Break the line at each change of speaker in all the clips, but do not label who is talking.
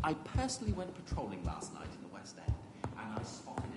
I personally went patrolling last night in the West End, and I spotted it.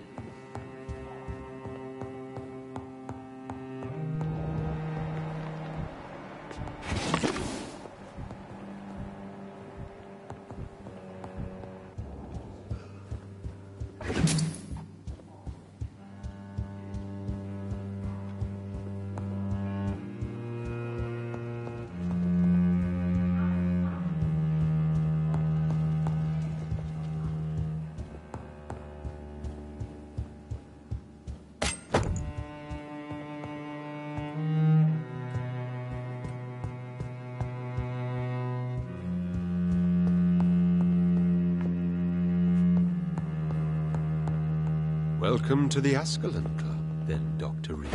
Welcome to the Ascalon Club, then, Dr. Reed.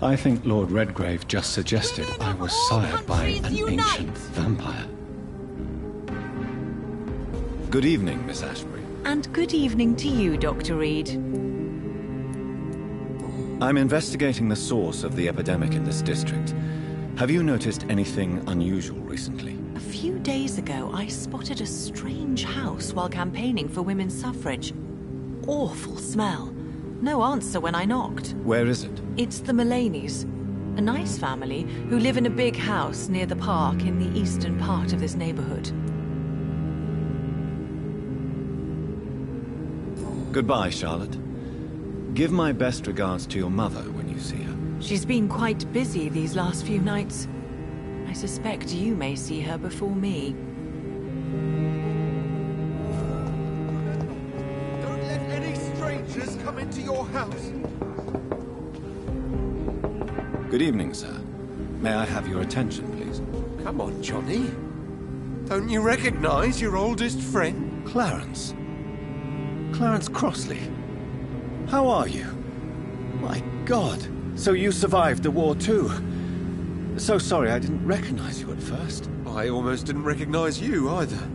I think Lord Redgrave just suggested I was sired by an ancient vampire. Good evening, Miss Ashbury.
And good evening to you, Dr. Reed.
I'm investigating the source of the epidemic in this district. Have you noticed anything unusual recently?
A few days ago, I spotted a strange house while campaigning for women's suffrage. Awful smell. No answer when I knocked.
Where is it?
It's the Mullaneys, a nice family who live in a big house near the park in the eastern part of this neighborhood.
Goodbye, Charlotte. Give my best regards to your mother when you see her.
She's been quite busy these last few nights. I suspect you may see her before me.
Don't let any strangers come into your house.
Good evening, sir. May I have your attention, please?
Come on, Johnny. Don't you recognize your oldest friend?
Clarence. Clarence Crossley. How are you? My God. So you survived the war too. So sorry I didn't recognize you at first.
I almost didn't recognize you either.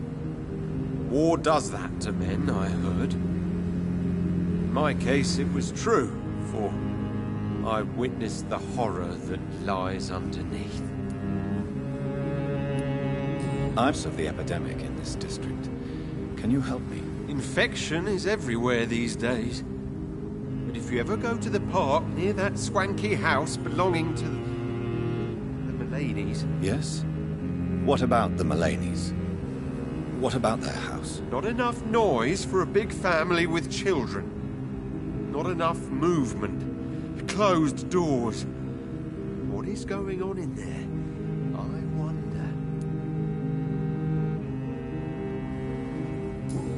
War does that to men, I heard. In my case, it was true, for I witnessed the horror that lies underneath.
I'm of the epidemic in this district. Can you help me?
Infection is everywhere these days. But if you ever go to the park near that swanky house belonging to the Mullaneys...
Yes? What about the Mullaneys? What about their house?
Not enough noise for a big family with children. Not enough movement. Closed doors. What is going on in there? I wonder.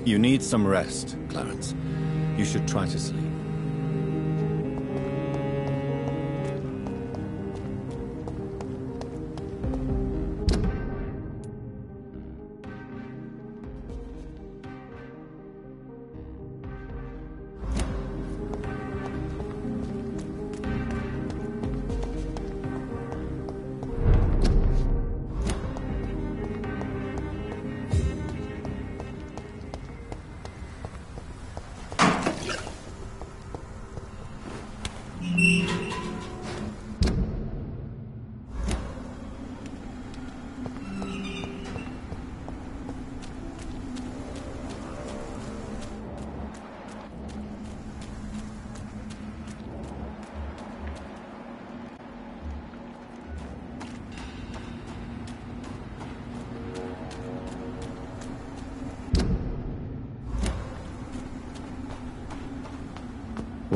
You need some rest, Clarence. You should try to sleep.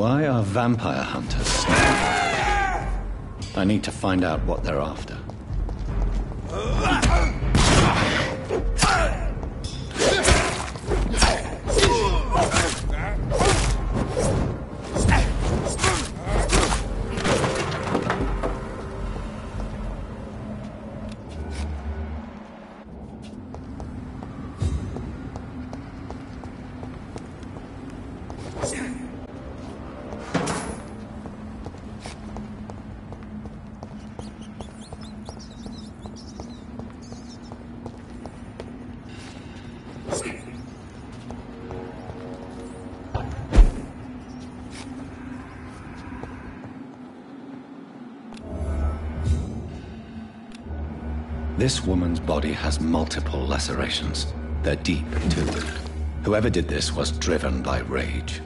Why are vampire hunters sneaking? I need to find out what they're after. This woman's body has multiple lacerations. They're deep, too. Whoever did this was driven by rage.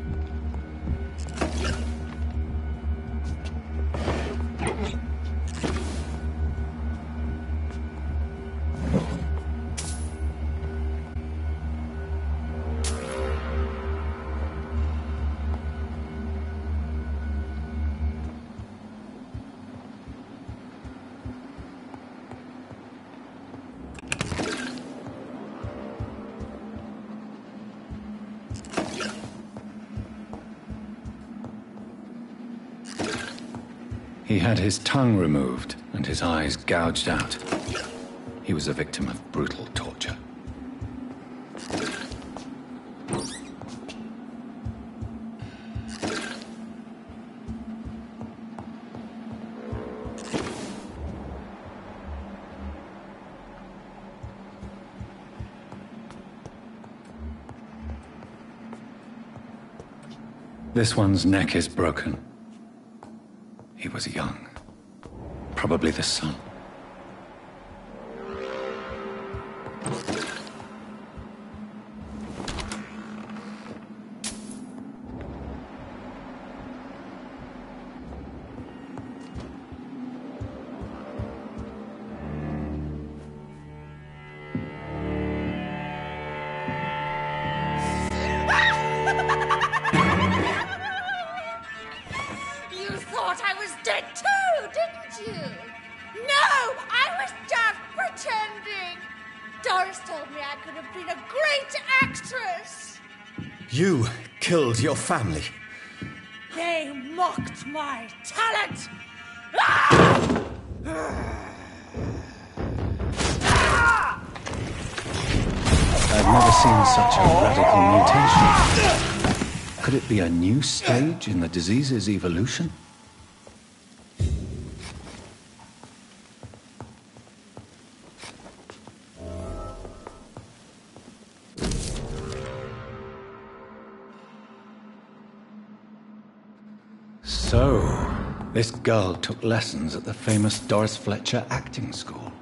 He had his tongue removed and his eyes gouged out. He was a victim of brutal torture. This one's neck is broken. He was young. Probably the son. You killed your family.
They mocked my talent!
I've never seen such a radical mutation. Could it be a new stage in the disease's evolution? So, this girl took lessons at the famous Doris Fletcher acting school.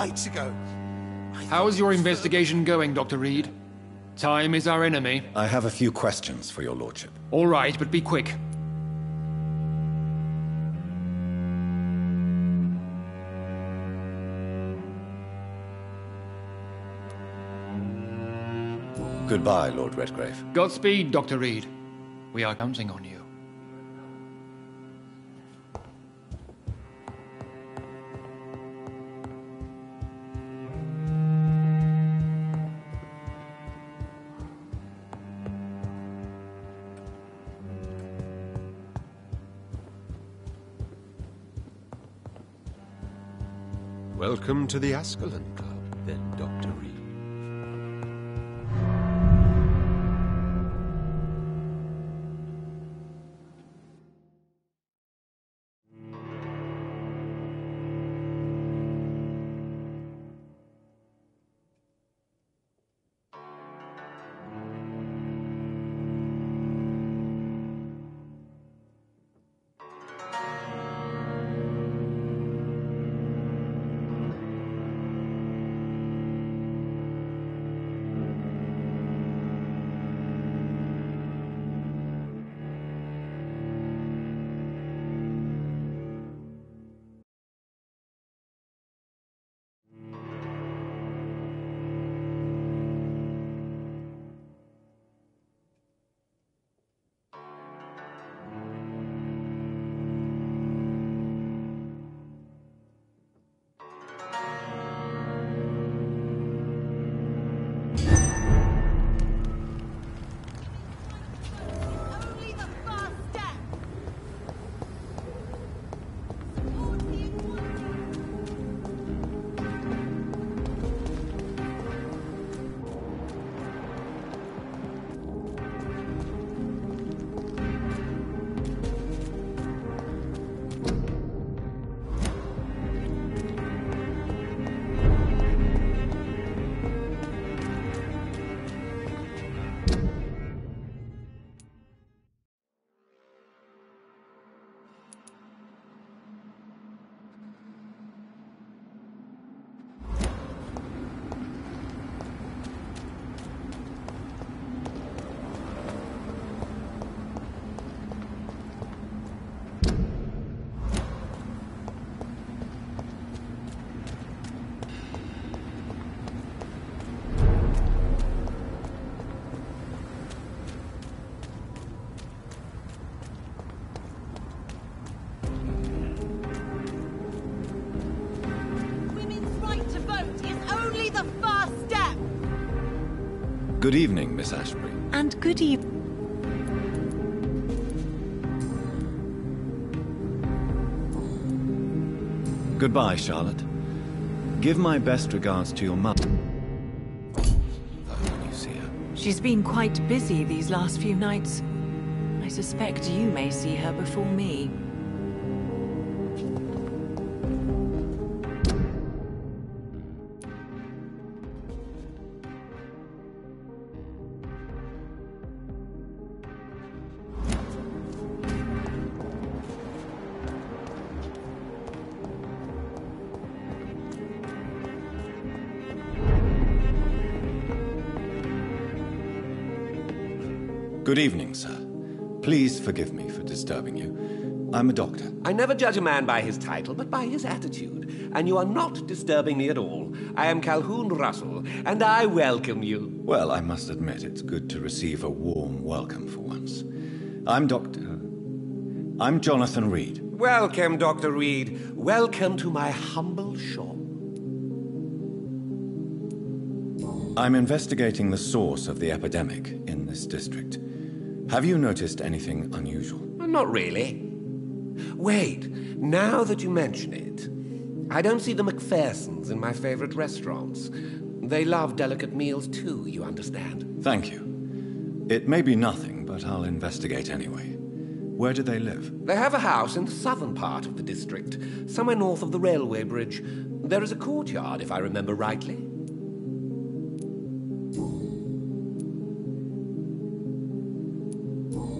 nights ago.
How's your investigation going, Dr. Reed? Time is our enemy.
I have a few questions for your lordship.
All right, but be quick.
Goodbye, Lord Redgrave.
Godspeed, Dr. Reed. We are counting on you.
Welcome to the Ascalon Club, then, Dr. Reed.
Good evening, Miss Ashbury.
And good evening.
Goodbye, Charlotte. Give my best regards to your mother. When you see her.
She's been quite busy these last few nights. I suspect you may see her before me.
Good evening, sir. Please forgive me for disturbing you. I'm a doctor.
I never judge a man by his title, but by his attitude. And you are not disturbing me at all. I am Calhoun Russell, and I welcome you.
Well, I must admit it's good to receive a warm welcome for once. I'm Jonathan Reed.
Welcome, Dr. Reed. Welcome to my humble shop.
I'm investigating the source of the epidemic in this district. Have you noticed anything unusual?
Not really. Wait, now that you mention it, I don't see the McPhersons in my favorite restaurants. They love delicate meals too, you understand.
Thank you. It may be nothing, but I'll investigate anyway. Where do they live?
They have a house in the southern part of the district, somewhere north of the railway bridge. There is a courtyard, if I remember rightly.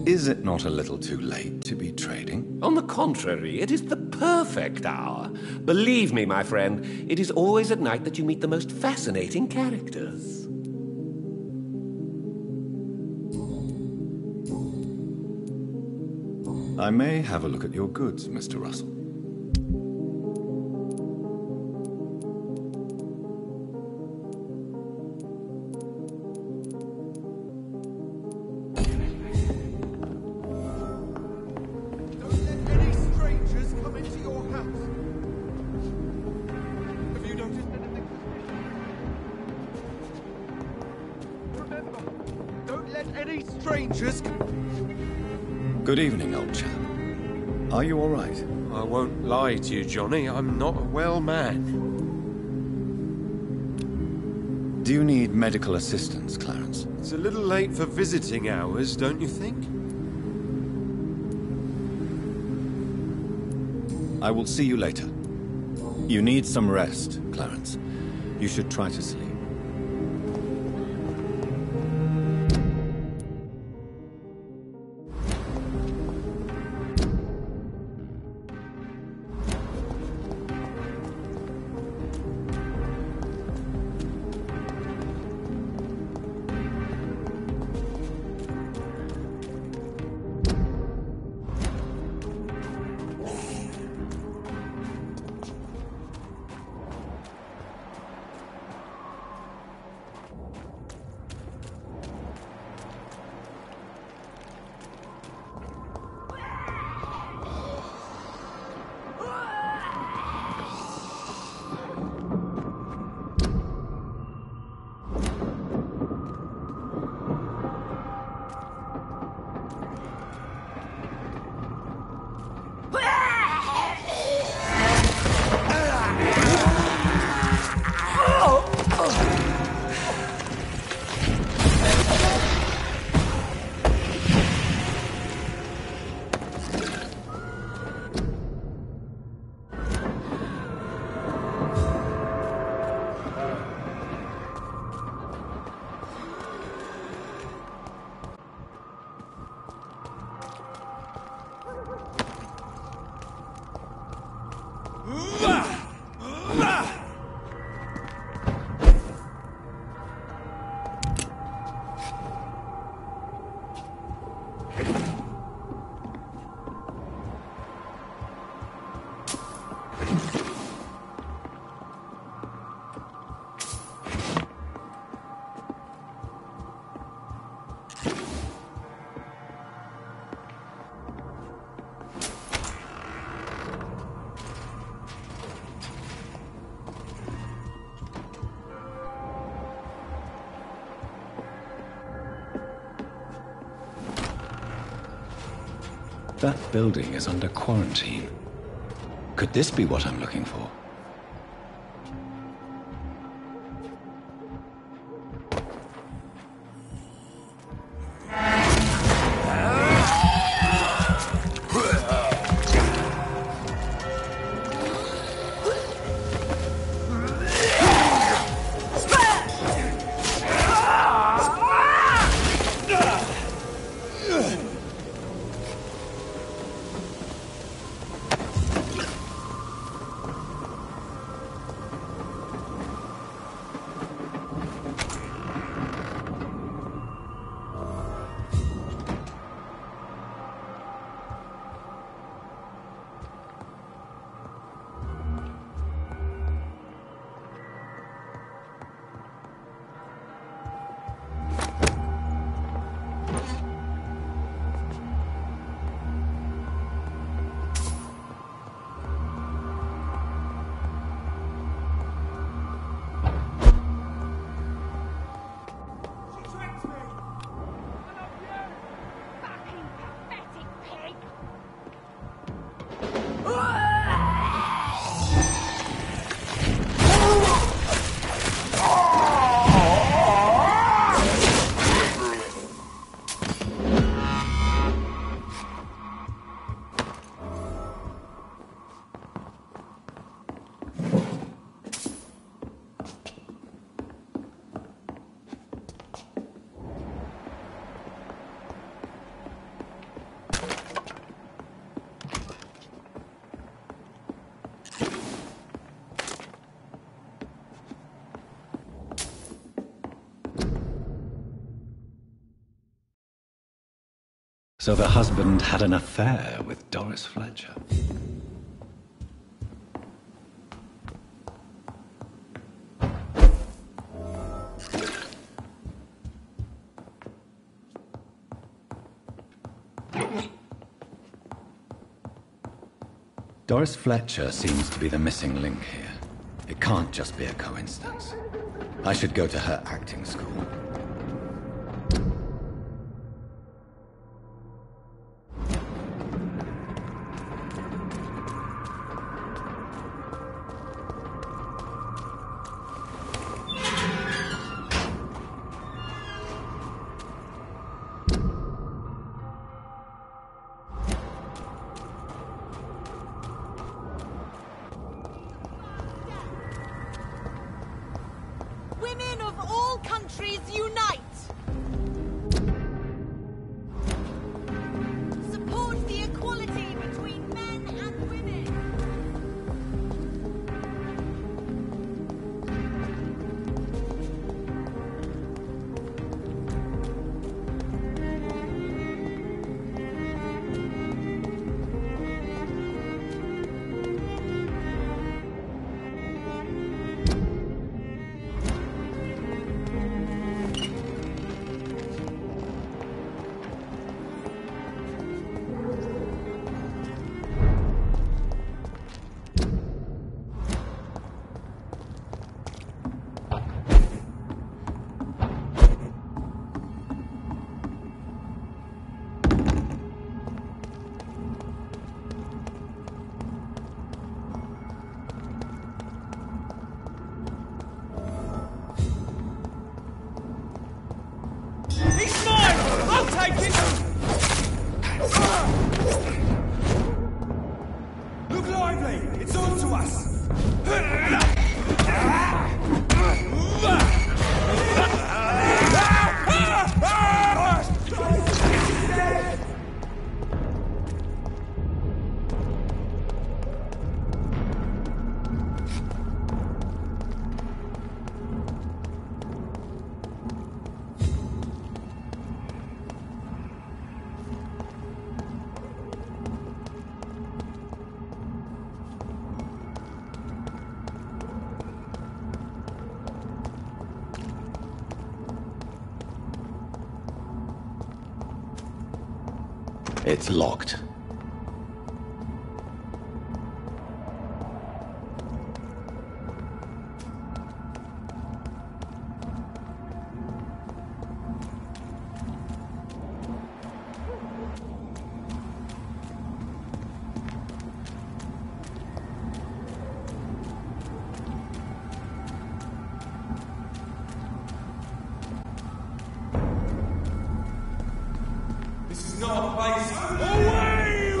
Is it not a little too late to be trading?
On the contrary, it is the perfect perfect hour. Believe me, my friend, it is always at night that you meet the most fascinating characters.
I may have a look at your goods, Mr. Russell. Good evening, old chap. Are you all right?
I won't lie to you, Johnny. I'm not a well man.
Do you need medical assistance, Clarence?
It's a little late for visiting hours, don't you think?
I will see you later. You need some rest, Clarence. You should try to sleep. That building is under quarantine. Could this be what I'm looking for? So the husband had an affair with Doris Fletcher. Doris Fletcher seems to be the missing link here. It can't just be a coincidence. I should go to her acting school.
Women of all countries unite! Support the equality between men and women!
He's mine! I'll take it! Look lively! It's on to us!
It's locked.
This is not a place. Away!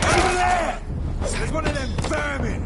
Over there! There's one of them vermin!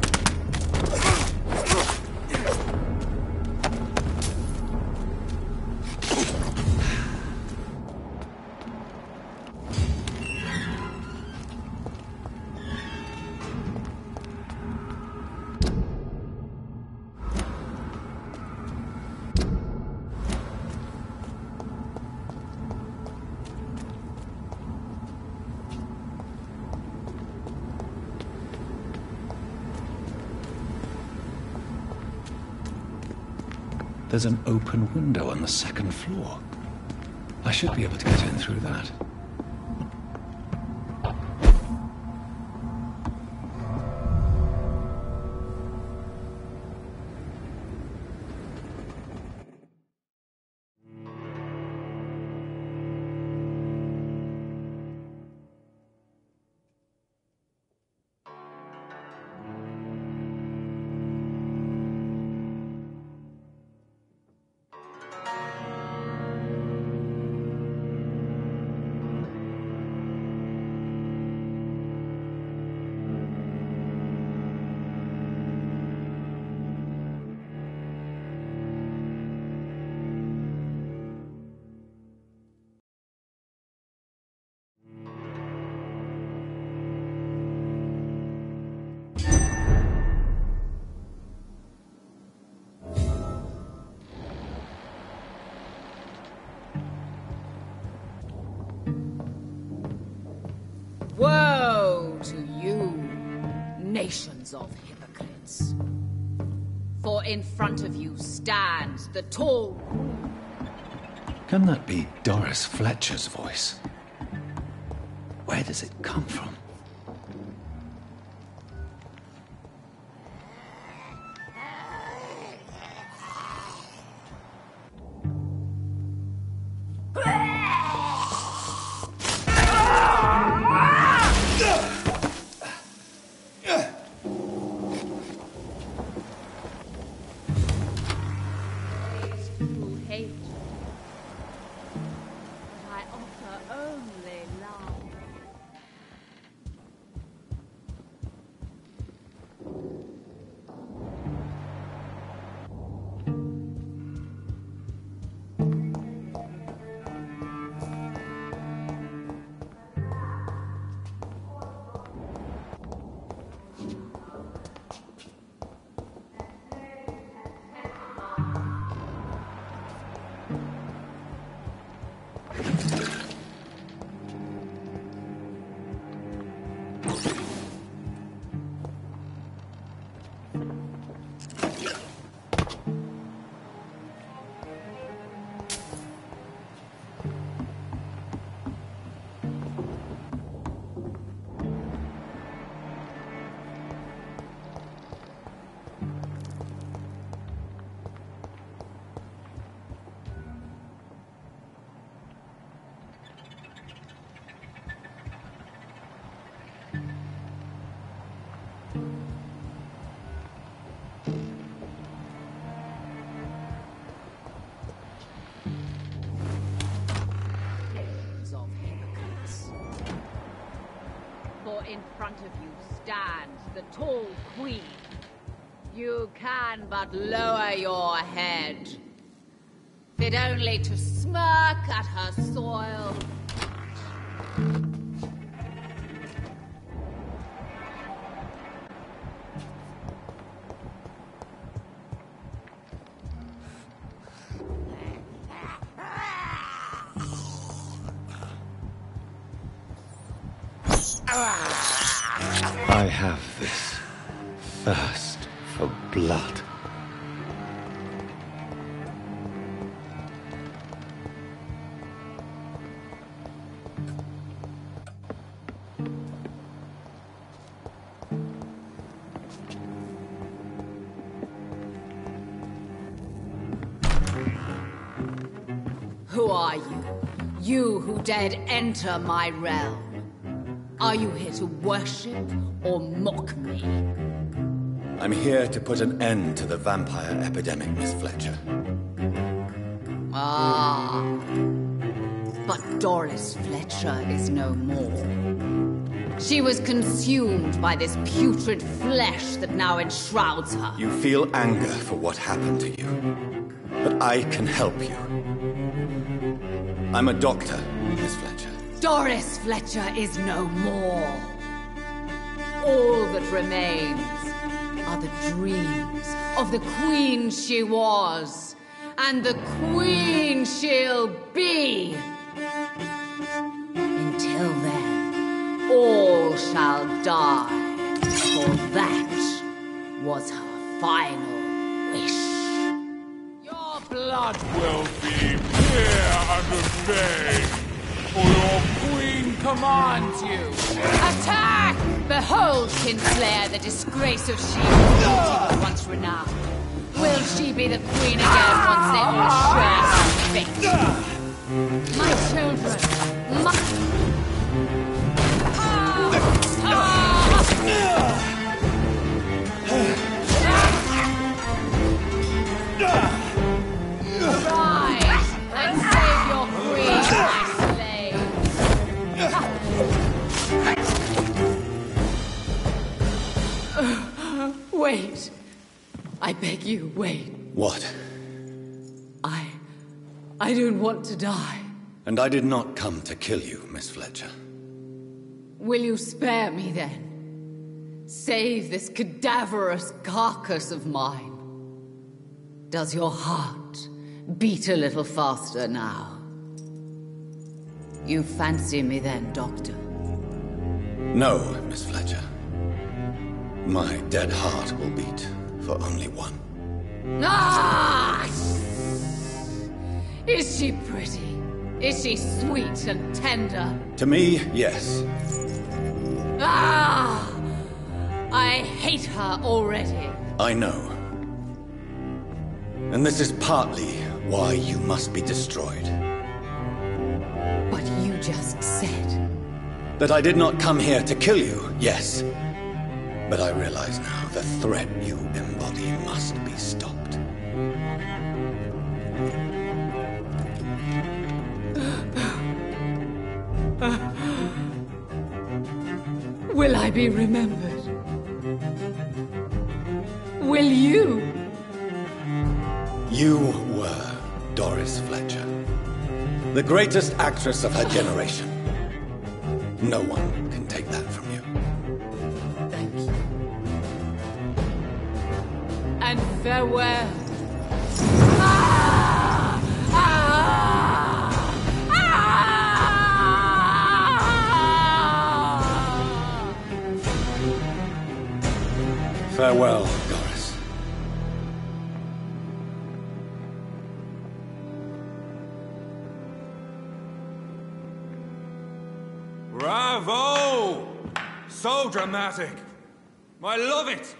There's an open window on the second floor. I should be able to get in through that.
of hypocrites. For in front of you stands the tall...
Can that be Doris Fletcher's voice? Where does it come from?
who hate. But I offer only love. Of hypocrites. For in front of you stands the tall queen. You can but lower your head, fit only to smirk at her soil.
I have this thirst for blood.
Who are you? You who dared enter my realm. Are you here to worship or mock me?
I'm here to put an end to the vampire epidemic, Miss Fletcher.
Ah. But Doris Fletcher is no more. She was consumed by this putrid flesh that now enshrouds her.
You feel anger for what happened to you, but I can help you. I'm a doctor, Miss Fletcher.
Doris Fletcher is no more. All that remains are the dreams of the queen she was, and the queen she'll be. Until then, all shall die, for that was her final wish.
Your blood will be pure and remain, for your queen commands you.
Attack! Behold, Kinslayer, the disgrace of she whose beauty was once renowned. Will she be the queen again once they all share her fate? My children, rise and save your queen, my slave. Wait. I beg you, wait.
What?
I don't want to die.
And I did not come to kill you, Miss Fletcher.
Will you spare me then? Save this cadaverous carcass of mine. Does your heart beat a little faster now? You fancy me then, Doctor?
No, Miss Fletcher. My dead heart will beat for only one.
Ah! Is she pretty? Is she sweet and tender?
To me, yes.
Ah! I hate her already.
I know. And this is partly why you must be destroyed.
But you just said...
That I did not come here to kill you, yes. But I realize now the threat you embody must be stopped.
Will I be remembered? Will you?
You were Doris Fletcher, the greatest actress of her generation. No one can take that from you.
Thank you. And farewell. Ah! Ah! Ah!
Farewell, Doris.
Bravo! So dramatic. I love it.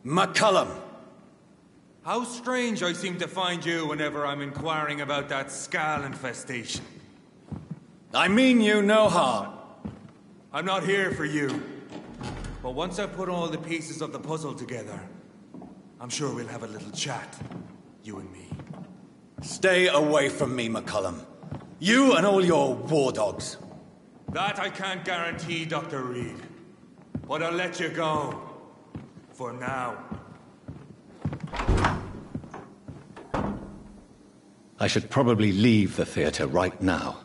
McCullum!
How strange I seem to find you whenever I'm inquiring about that Skal infestation.
I mean you no harm.
I'm not here for you. But once I've put all the pieces of the puzzle together, I'm sure we'll have a little chat, you and me.
Stay away from me, McCullum. You and all your war dogs.
That I can't guarantee, Dr. Reed. But I'll let you go. For now.
I should probably leave the theater right now.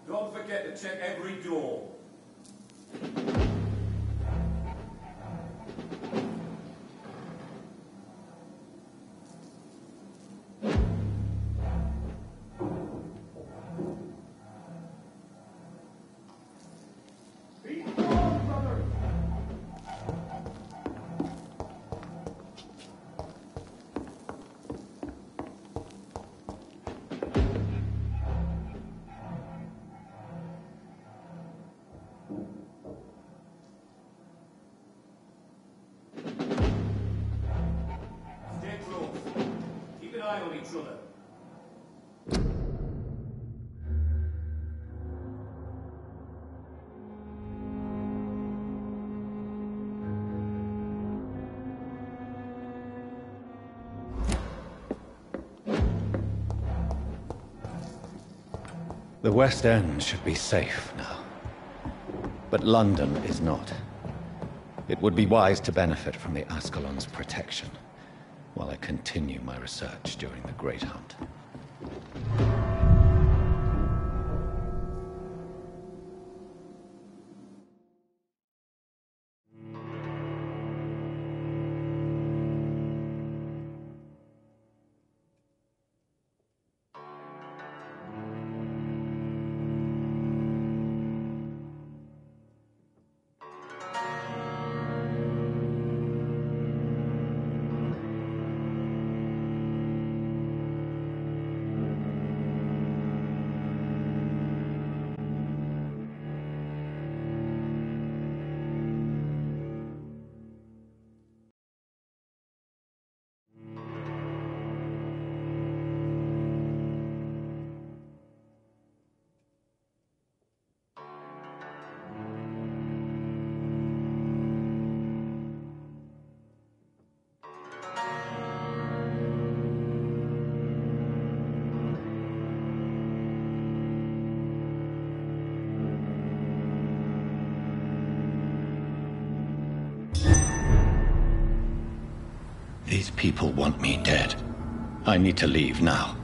Don't forget to check every door. Stay close. Keep an eye on each other.
The West End should be safe now. But London is not. It would be wise to benefit from the Ascalon's protection, while I continue my research during the Great Hunt. These people want me dead. I need to leave now.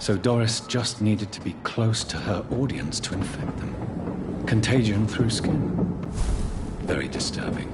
So Doris just needed to be close to her audience to infect them. Contagion through skin. Very disturbing.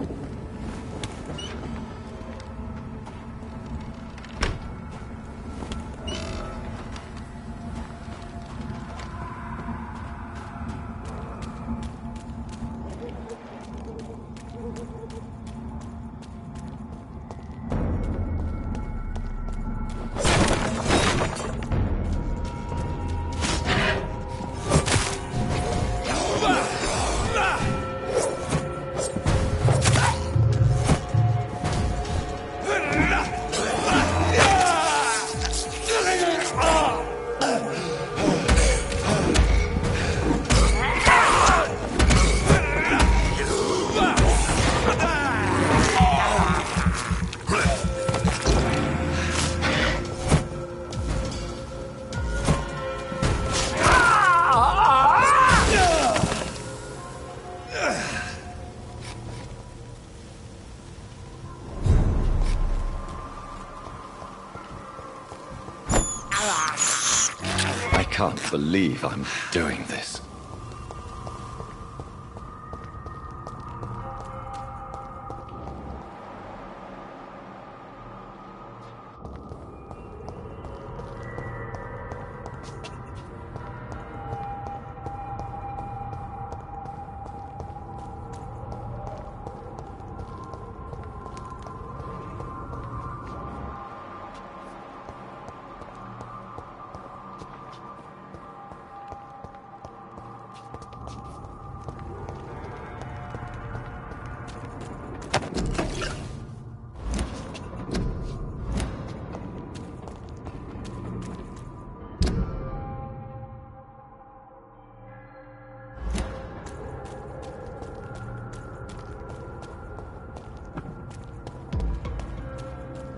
I can't believe I'm doing this.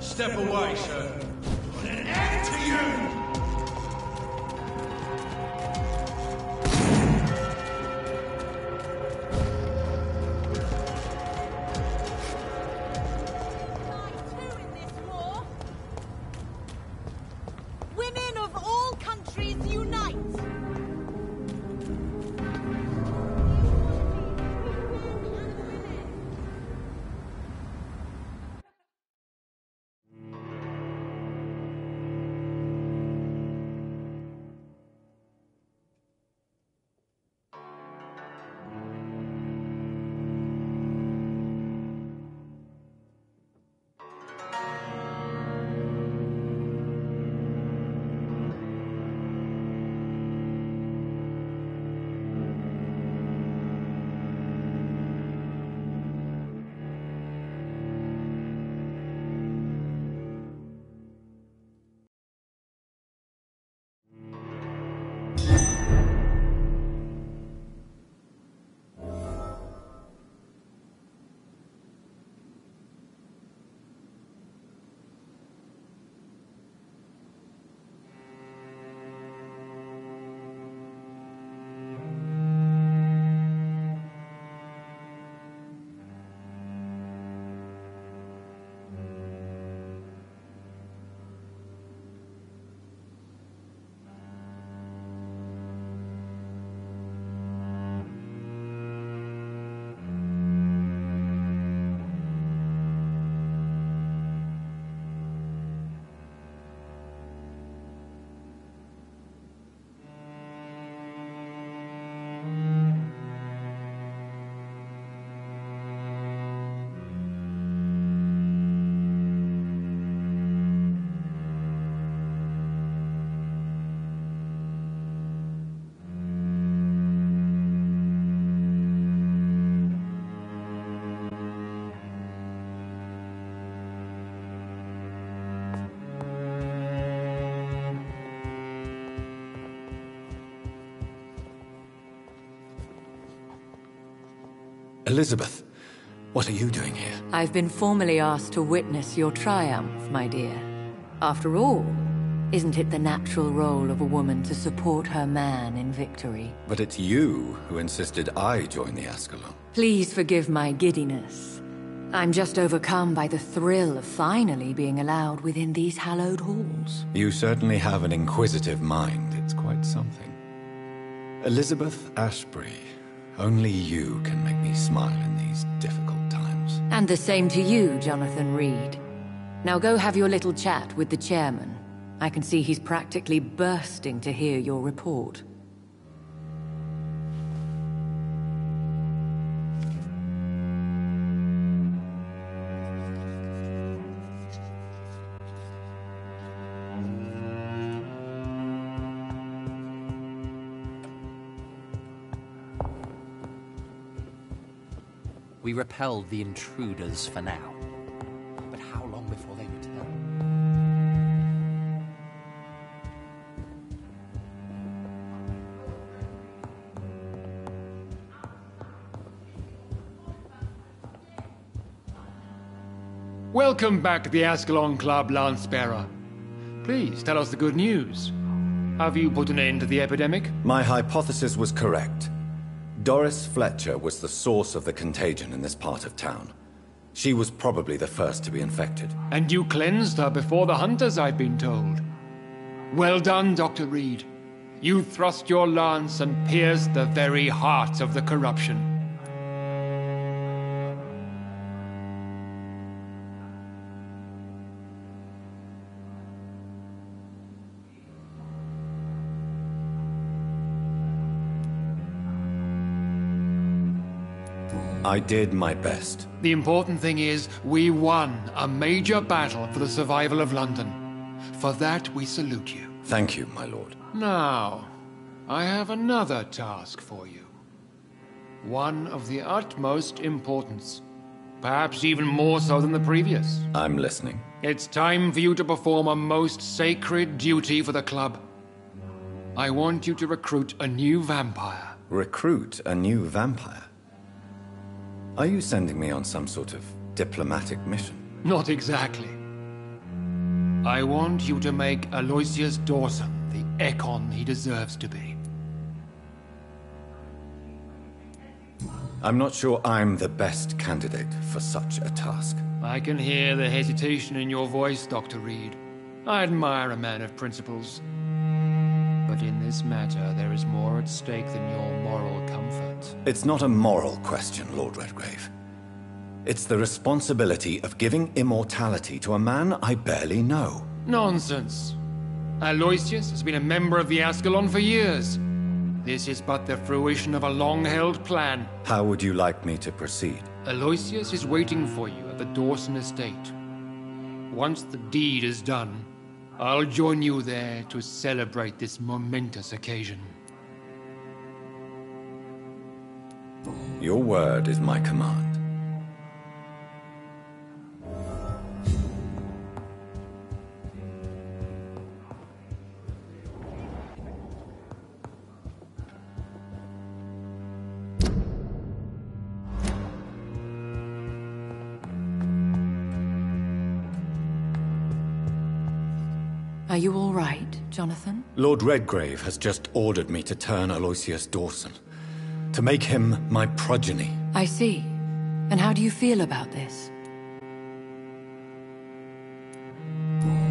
Step away, sir. Put an end to you!
Women of all countries unite!
Elizabeth, what are you doing here?
I've been formally asked to witness your triumph, my dear. After all, isn't it the natural role of a woman to support her man in victory?
But it's you who insisted I join the Ascalon.
Please forgive my giddiness. I'm just overcome by the thrill of finally being allowed within these hallowed halls.
You certainly have an inquisitive mind. It's quite something. Elizabeth Ashbury, only you can make me smile in these difficult times.
And the same to you, Jonathan Reed. Now go have your little chat with the chairman. I can see he's practically bursting to hear your report.
We repelled the intruders for now. But how long before they return?
Welcome back to the Ascalon Club, Lancebearer. Please tell us the good news. Have you put an end to the epidemic?
My hypothesis was correct. Doris Fletcher was the source of the contagion in this part of town. She was probably the first to be infected.
And you cleansed her before the hunters, I've been told. Well done, Dr. Reed. You thrust your lance and pierced the very heart of the corruption.
I did my best.
The important thing is, we won a major battle for the survival of London. For that, we salute you.
Thank you, my lord.
Now, I have another task for you. One of the utmost importance. Perhaps even more so than the previous.
I'm listening.
It's time for you to perform a most sacred duty for the club. I want you to recruit a new vampire.
Recruit a new vampire? Are you sending me on some sort of diplomatic mission?
Not exactly. I want you to make Aloysius Dawson the Ekon he deserves to be.
I'm not sure I'm the best candidate for such a task.
I can hear the hesitation in your voice, Dr. Reed. I admire a man of principles. But in this matter, there is more at stake than your moral comfort.
It's not a moral question, Lord Redgrave. It's the responsibility of giving immortality to a man I barely know.
Nonsense. Aloysius has been a member of the Ascalon for years. This is but the fruition of a long-held plan.
How would you like me to proceed?
Aloysius is waiting for you at the Dawson estate. Once the deed is done, I'll join you there to celebrate this momentous occasion.
Your word is my command.
Are you all right, Jonathan?
Lord Redgrave has just ordered me to turn Aloysius Dawson. To make him my progeny.
I see. And how do you feel about this?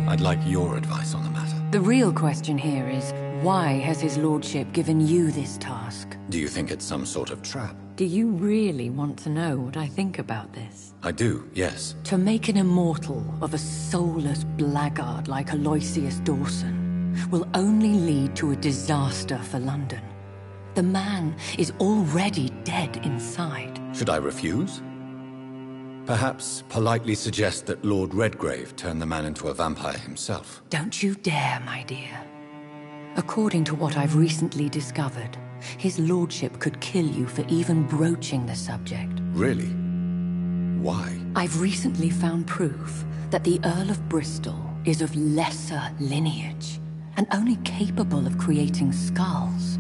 I'd like your advice on the matter.
The real question here is, why has his lordship given you this task?
Do you think it's some sort of trap?
Do you really want to know what I think about this?
I do, yes.
To make an immortal of a soulless blackguard like Aloysius Dawson will only lead to a disaster for London. The man is already dead inside.
Should I refuse? Perhaps politely suggest that Lord Redgrave turn the man into a vampire himself.
Don't you dare, my dear. According to what I've recently discovered, his lordship could kill you for even broaching the subject.
Really? Why?
I've recently found proof that the Earl of Bristol is of lesser lineage and only capable of creating skulls.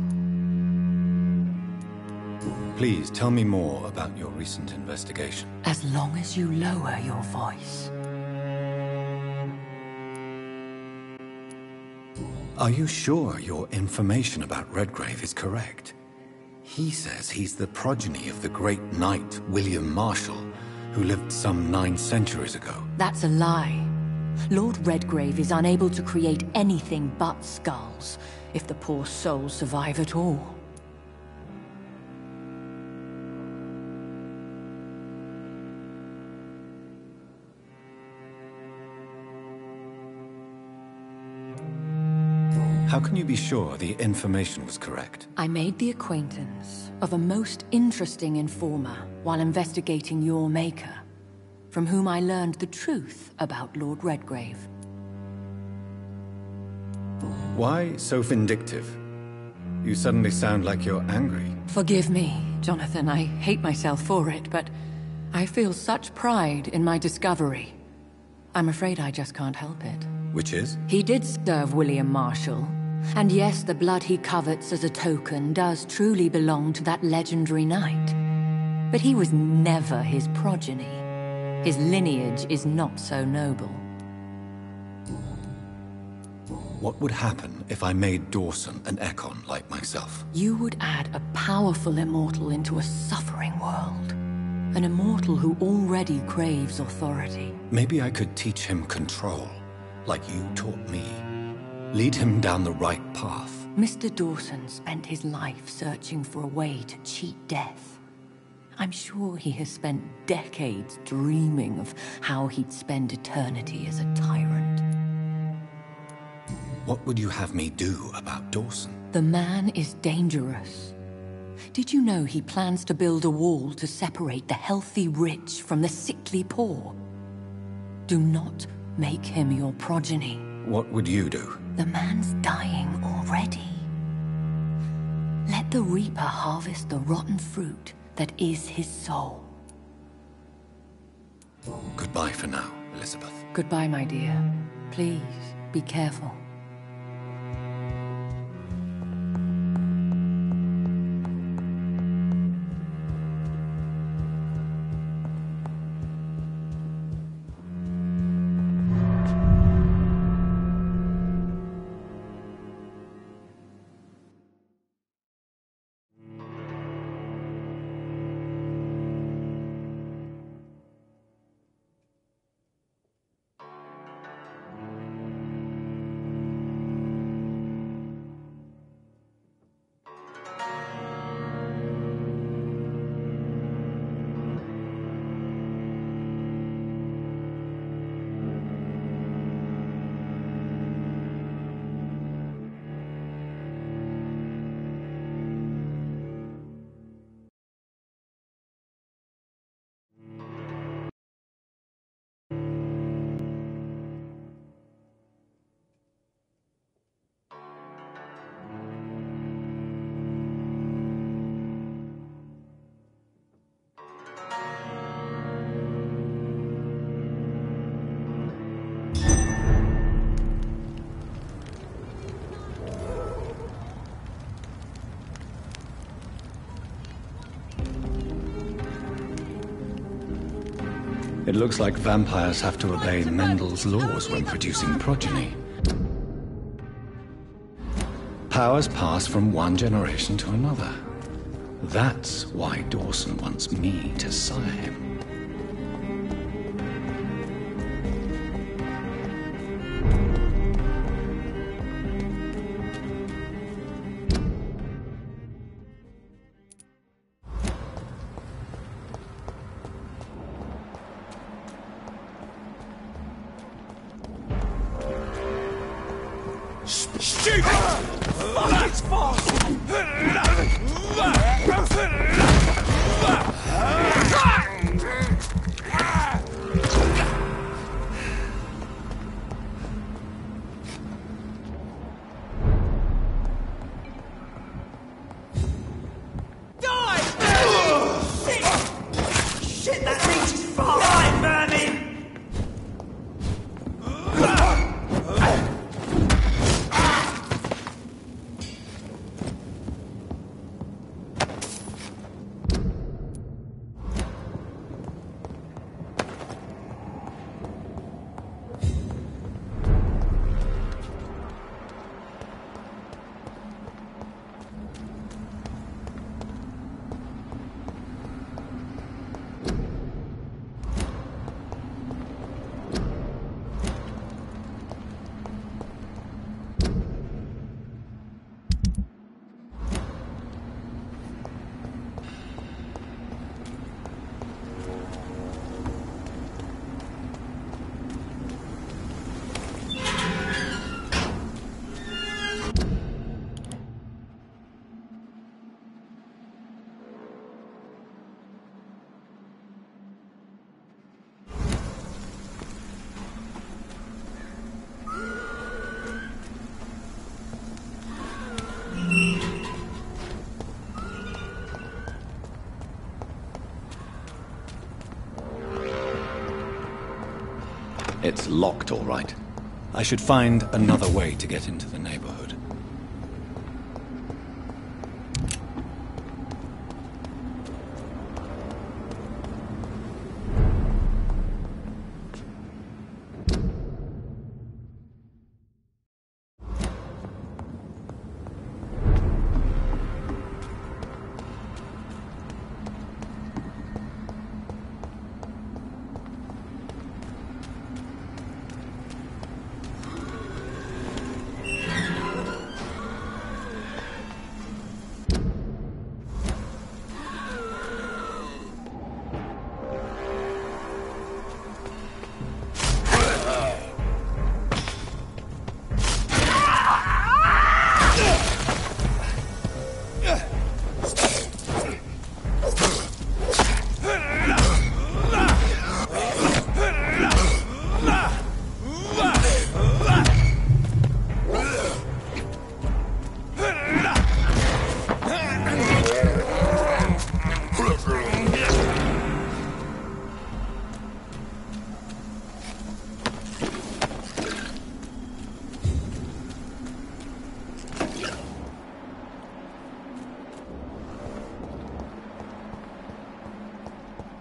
Please tell me more about your recent investigation.
As long as you lower your voice.
Are you sure your information about Redgrave is correct? He says he's the progeny of the great knight William Marshall, who lived some 9 centuries ago.
That's a lie. Lord Redgrave is unable to create anything but skulls, if the poor souls survive at all.
How can you be sure the information was correct?
I made the acquaintance of a most interesting informer while investigating your maker, from whom I learned the truth about Lord Redgrave.
Why so vindictive? You suddenly sound like you're angry.
Forgive me, Jonathan. I hate myself for it, but I feel such pride in my discovery. I'm afraid I just can't help it.
Which is?
He did serve William Marshall. And yes, the blood he covets as a token does truly belong to that legendary knight. But he was never his progeny. His lineage is not so noble.
What would happen if I made Dawson an Ekon like myself?
You would add a powerful immortal into a suffering world. An immortal who already craves authority.
Maybe I could teach him control, like you taught me. Lead him down the right path.
Mr. Dawson spent his life searching for a way to cheat death. I'm sure he has spent decades dreaming of how he'd spend eternity as a tyrant.
What would you have me do about Dawson?
The man is dangerous. Did you know he plans to build a wall to separate the healthy rich from the sickly poor? Do not make him your progeny.
What would you do?
The man's dying already. Let the Reaper harvest the rotten fruit that is his soul.
Goodbye for now, Elizabeth.
Goodbye, my dear. Please, be careful.
It looks like vampires have to obey Mendel's laws when producing progeny. Powers pass from one generation to another. That's why Dawson wants me to sire him. It's locked, all right. I should find another way to get into the neighborhood.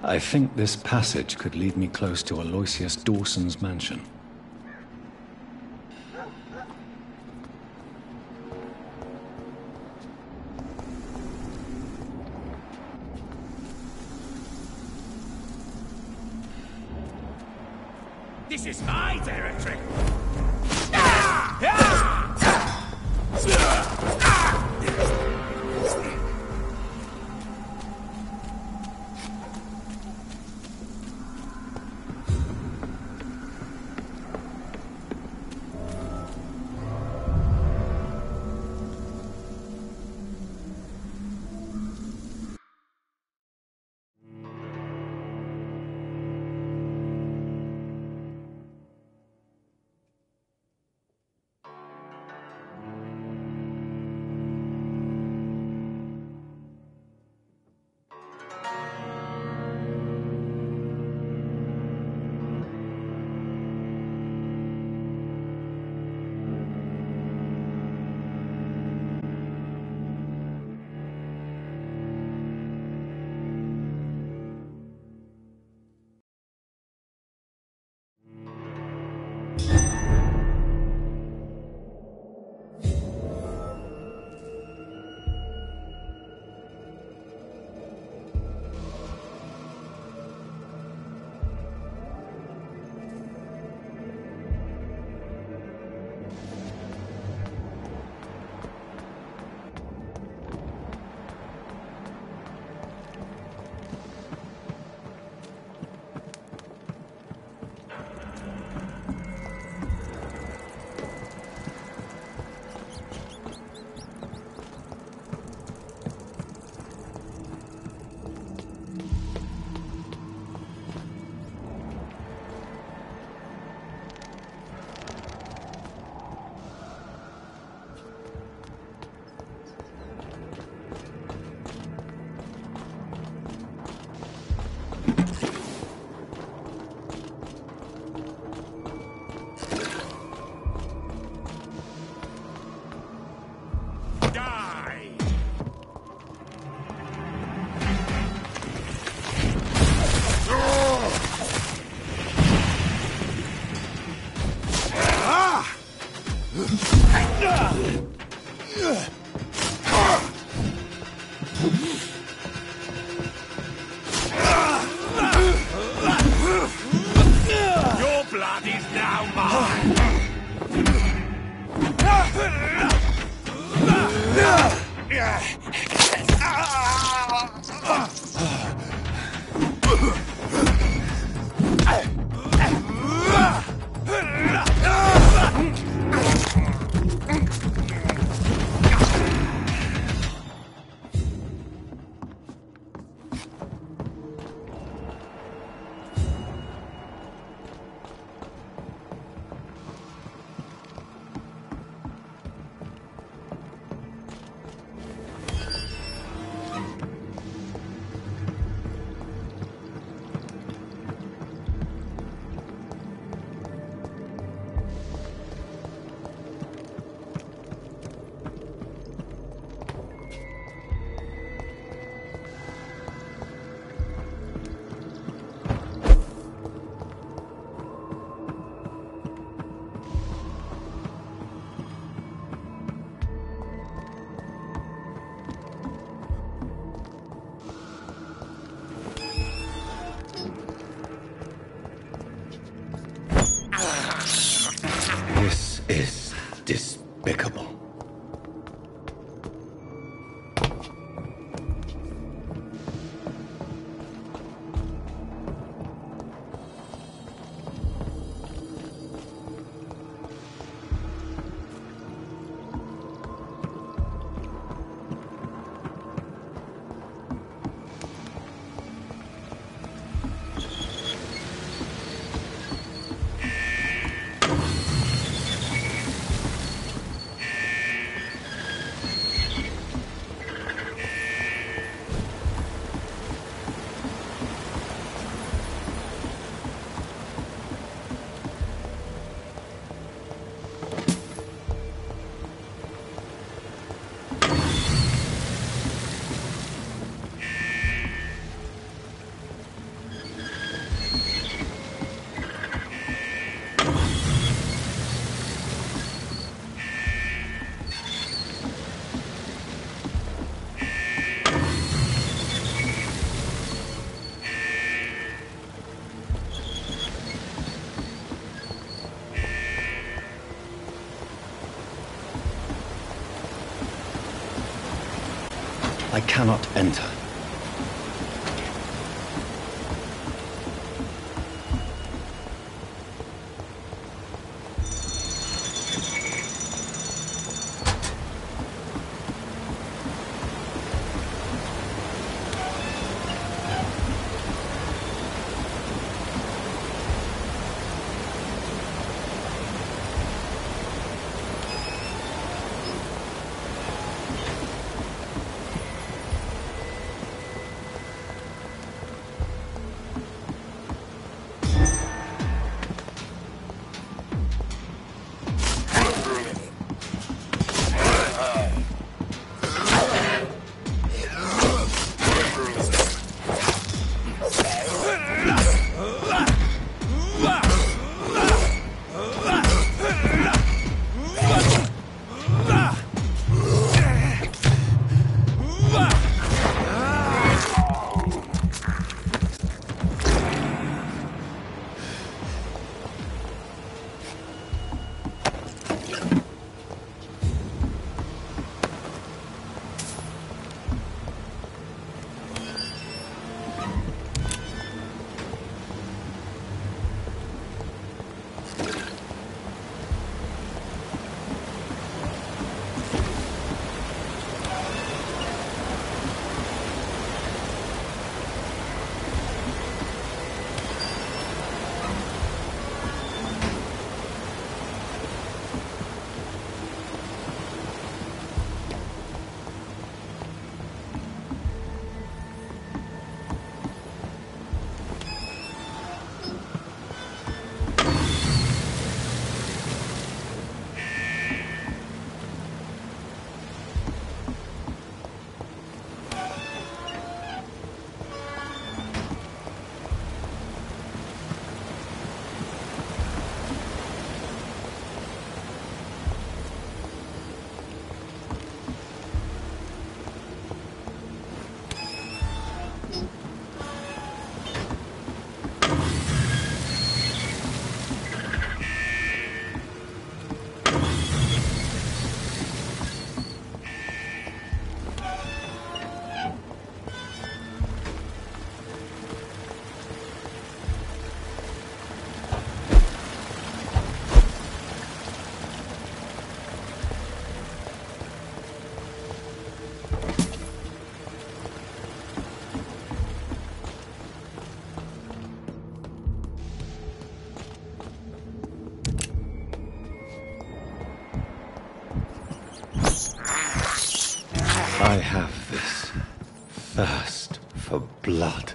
I think this passage could lead me close to Aloysius Dawson's mansion.
This is my territory! Your blood is now mine!
This is despicable. I cannot enter. I have this thirst for blood.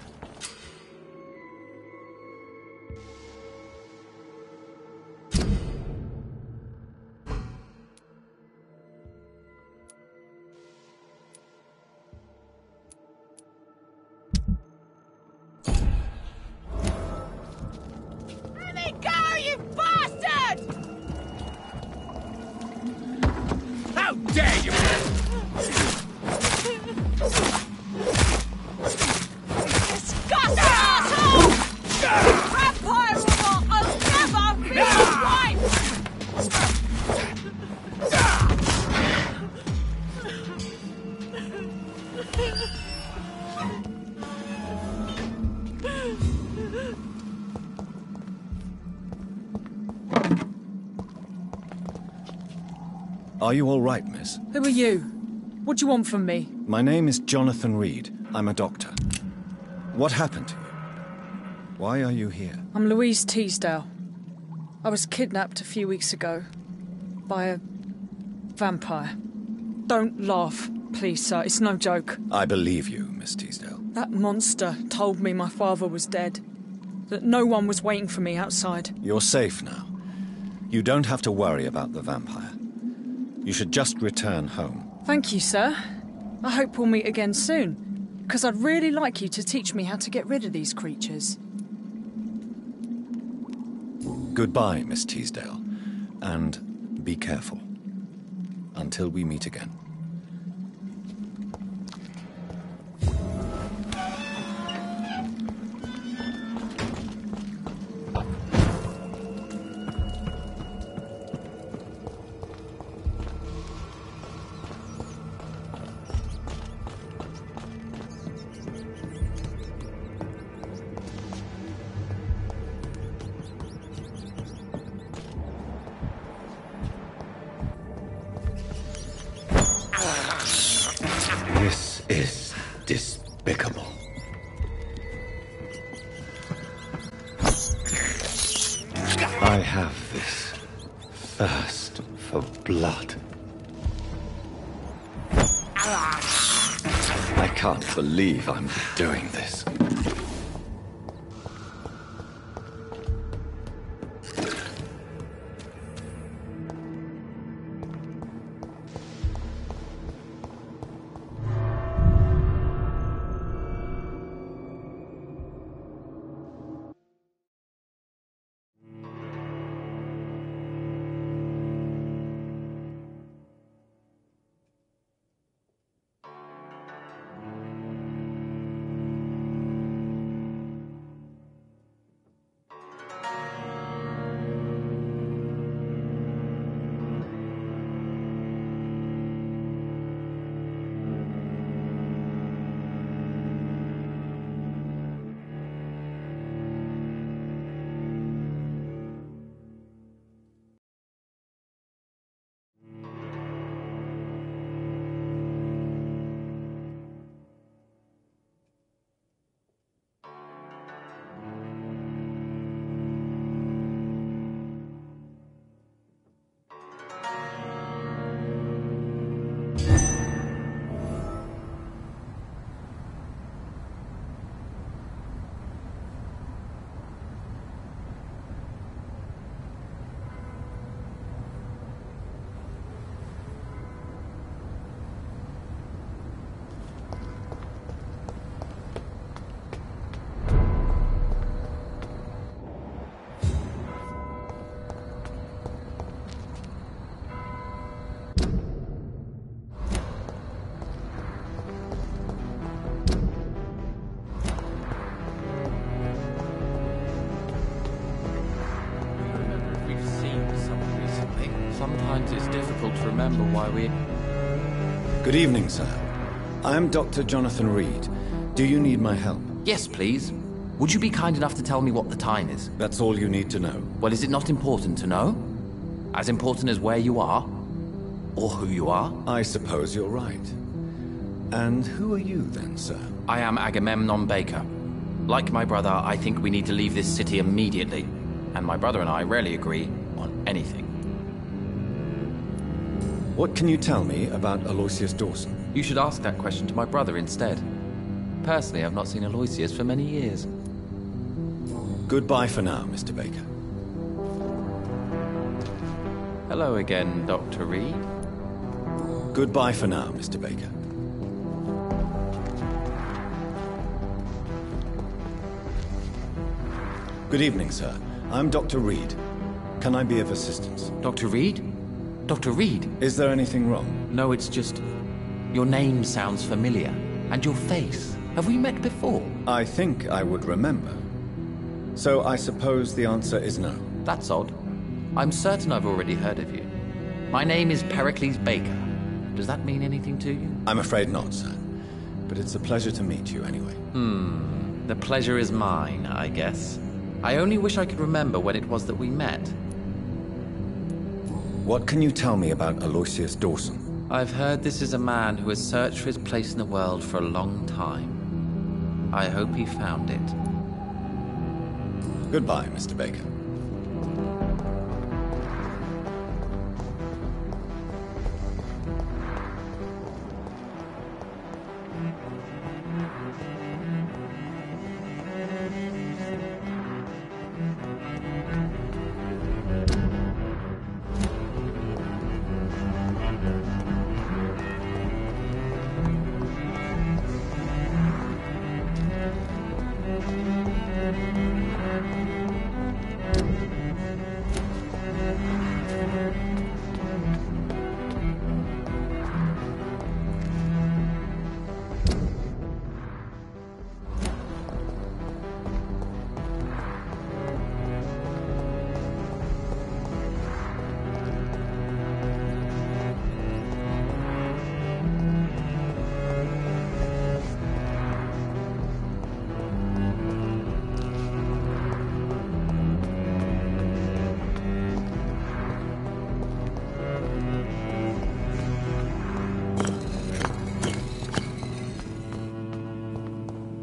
Let me go, you bastard!
How dare you!
Disgusting asshole! Vampire will never be
Are you all right, miss?
Who are you? What do you want from me?
My name is Jonathan Reed. I'm a doctor. What happened to you? Why are you here?
I'm Louise Teasdale. I was kidnapped a few weeks ago by a vampire. Don't laugh, please, sir. It's no joke.
I believe you, Miss Teasdale.
That monster told me my father was dead. That no one was waiting for me outside.
You're safe now. You don't have to worry about the vampire. You should just return home.
Thank you, sir. I hope we'll meet again soon, because I'd really like you to teach me how to get rid of these creatures.
Goodbye, Miss Teasdale. And be careful. Until we meet again. This is despicable. I have this thirst for blood. I can't believe I'm doing this.
Sometimes it's difficult to remember why we...
Good evening, sir. I'm Dr. Jonathan Reed. Do you need my help?
Yes, please. Would you be kind enough to tell me what the time is?
That's all you need to know.
Well, is it not important to know? As important as where you are? Or who you are?
I suppose you're right. And who are you then, sir?
I am Agamemnon Baker. Like my brother, I think we need to leave this city immediately. And my brother and I rarely agree on anything.
What can you tell me about Aloysius Dawson?
You should ask that question to my brother instead. Personally, I've not seen Aloysius for many years.
Goodbye for now, Mr. Baker.
Hello again, Dr. Reed.
Goodbye for now, Mr. Baker. Good evening, sir. I'm Dr. Reed. Can I be of assistance?
Dr. Reed? Dr. Reed?
Is there anything wrong?
No, it's just... your name sounds familiar. And your face. Have we met before?
I think I would remember. So I suppose the answer is no.
That's odd. I'm certain I've already heard of you. My name is Pericles Baker. Does that mean anything to you?
I'm afraid not, sir. But it's a pleasure to meet you anyway.
The pleasure is mine, I guess. I only wish I could remember when it was that we met.
What can you tell me about Aloysius Dawson?
I've heard this is a man who has searched for his place in the world for a long time. I hope he found it.
Goodbye, Mr. Baker.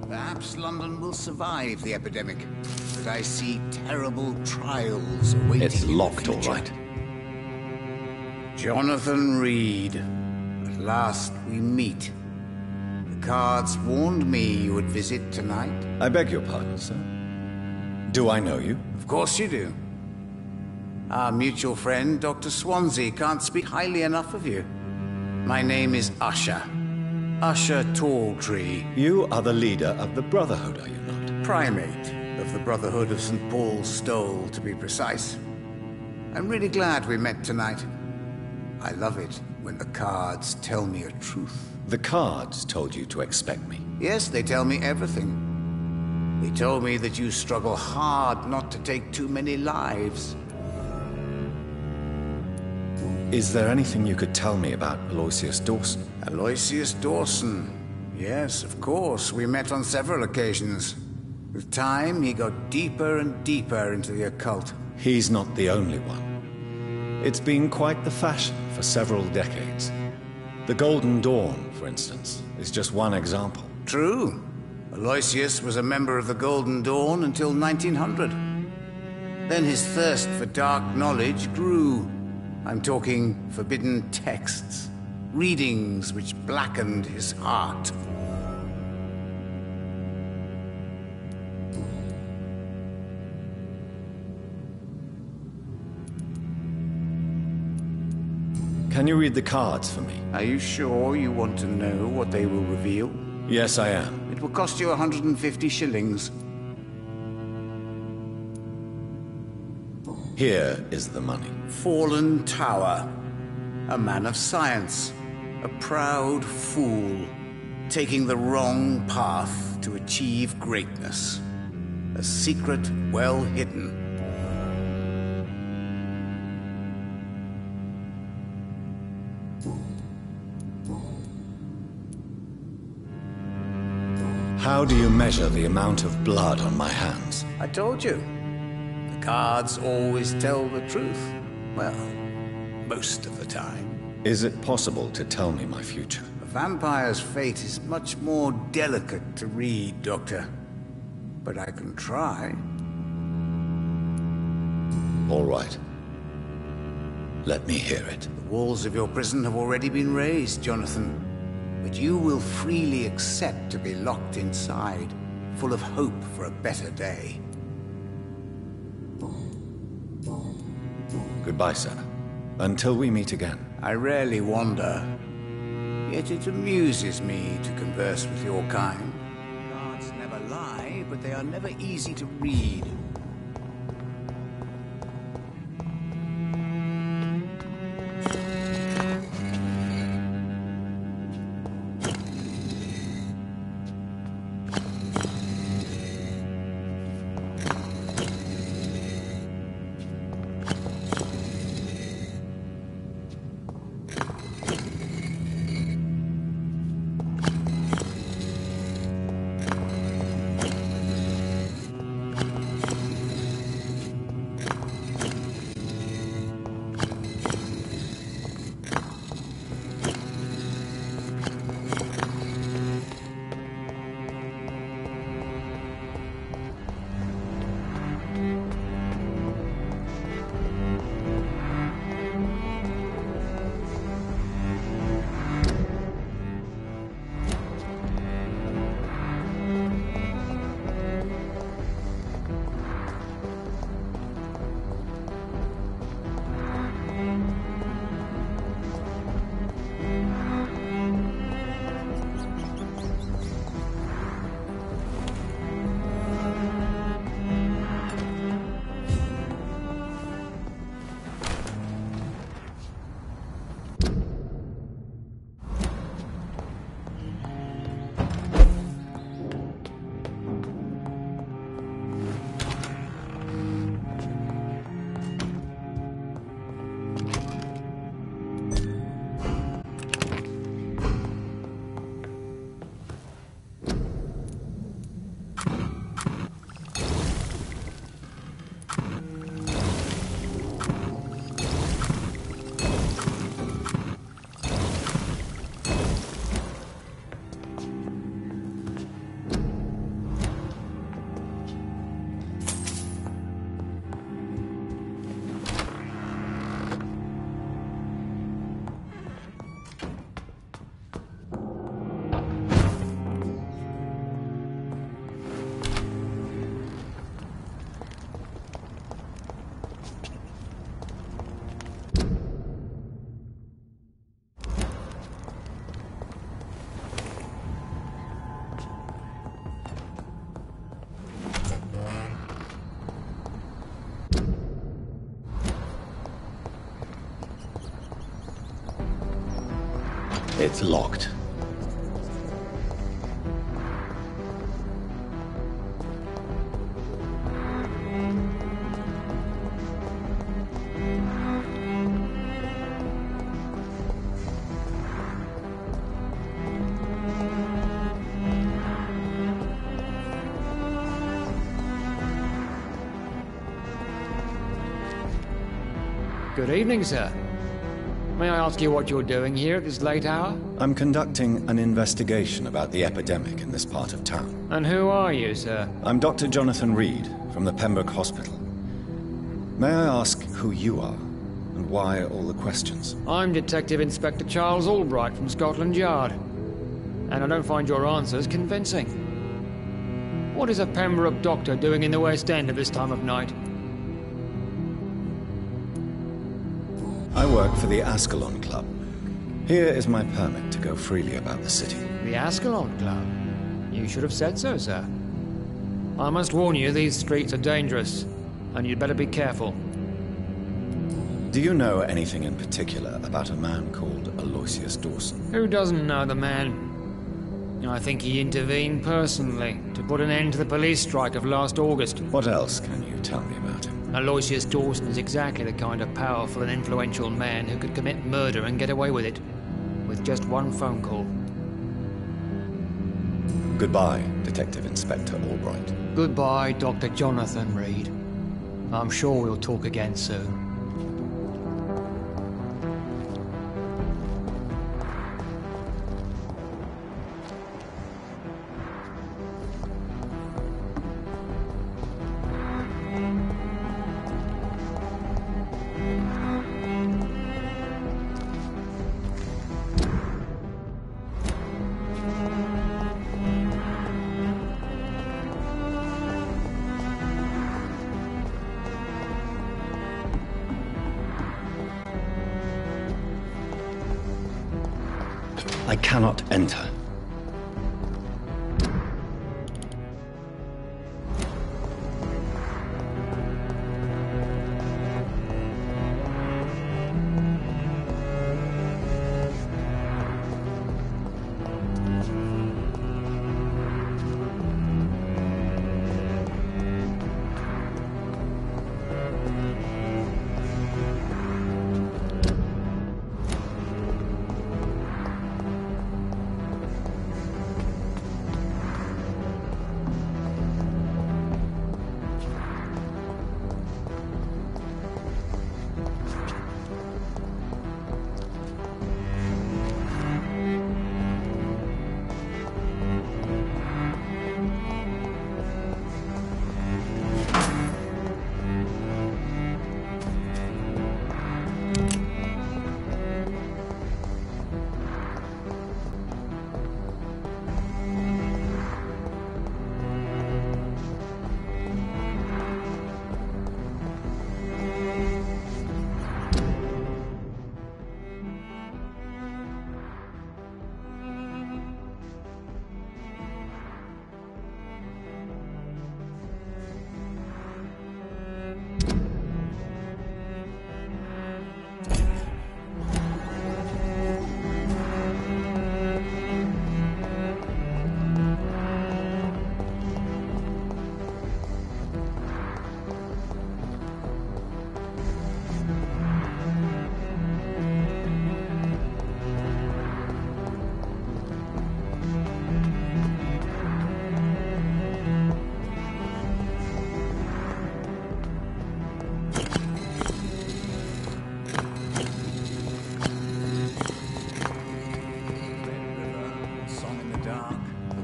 Perhaps London will survive the epidemic, but I see terrible trials awaiting.
It's locked, all right.
Jonathan Reed. At last we meet. The cards warned me you would visit tonight.
I beg your pardon, sir. Do I know you?
Of course you do. Our mutual friend, Dr. Swansea, can't speak highly enough of you. My name is Usher. Usher Talltree.
You are the leader of the Brotherhood, are you not?
Primate of the Brotherhood of St. Paul's Stole, to be precise. I'm really glad we met tonight. I love it when the cards tell me a truth.
The cards told you to expect me.
Yes, they tell me everything. They told me that you struggle hard not to take too many lives.
Is there anything you could tell me about Aloysius Dawson?
Aloysius Dawson. Yes, of course. We met on several occasions. With time, he got deeper and deeper into the occult.
He's not the only one. It's been quite the fashion for several decades. The Golden Dawn, for instance, is just one example.
True. Aloysius was a member of the Golden Dawn until 1900. Then his thirst for dark knowledge grew. I'm talking forbidden texts, readings which blackened his heart.
Can you read the cards for me?
Are you sure you want to know what they will reveal?
Yes, I am.
It will cost you 150 shillings.
Here is the money.
Fallen Tower. A man of science. A proud fool. Taking the wrong path to achieve greatness. A secret well hidden.
How do you measure the amount of blood on my hands?
I told you. The cards always tell the truth. Well, most of the time.
Is it possible to tell me my future?
A vampire's fate is much more delicate to read, Doctor. But I can try.
All right. Let me hear it.
The walls of your prison have already been raised, Jonathan. But you will freely accept to be locked inside, full of hope for a better day.
Goodbye, sir. Until we meet again.
I rarely wander, yet it amuses me to converse with your kind. Cards never lie, but they are never easy to read.
It's locked.
Good evening, sir. May I ask you what you're doing here at this late hour?
I'm conducting an investigation about the epidemic in this part of town.
And who are you, sir?
I'm Dr. Jonathan Reed from the Pembroke Hospital. May I ask who you are and why all the questions?
I'm Detective Inspector Charles Albright from Scotland Yard. And I don't find your answers convincing. What is a Pembroke doctor doing in the West End at this time of night?
I work for the Ascalon Club. Here is my permit to go freely about the city.
The Ascalon Club? You should have said so, sir. I must warn you, these streets are dangerous, and you'd better be careful.
Do you know anything in particular about a man called Aloysius Dawson?
Who doesn't know the man? I think he intervened personally to put an end to the police strike of last August.
What else can you tell me about him?
Aloysius Dawson is exactly the kind of powerful and influential man who could commit murder and get away with it, with just one phone call.
Goodbye, Detective Inspector Albright.
Goodbye, Dr. Jonathan Reed. I'm sure we'll talk again soon.
I cannot enter.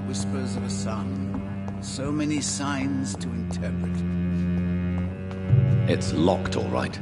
Whispers of a sun. So many signs to interpret.
It's locked, all right.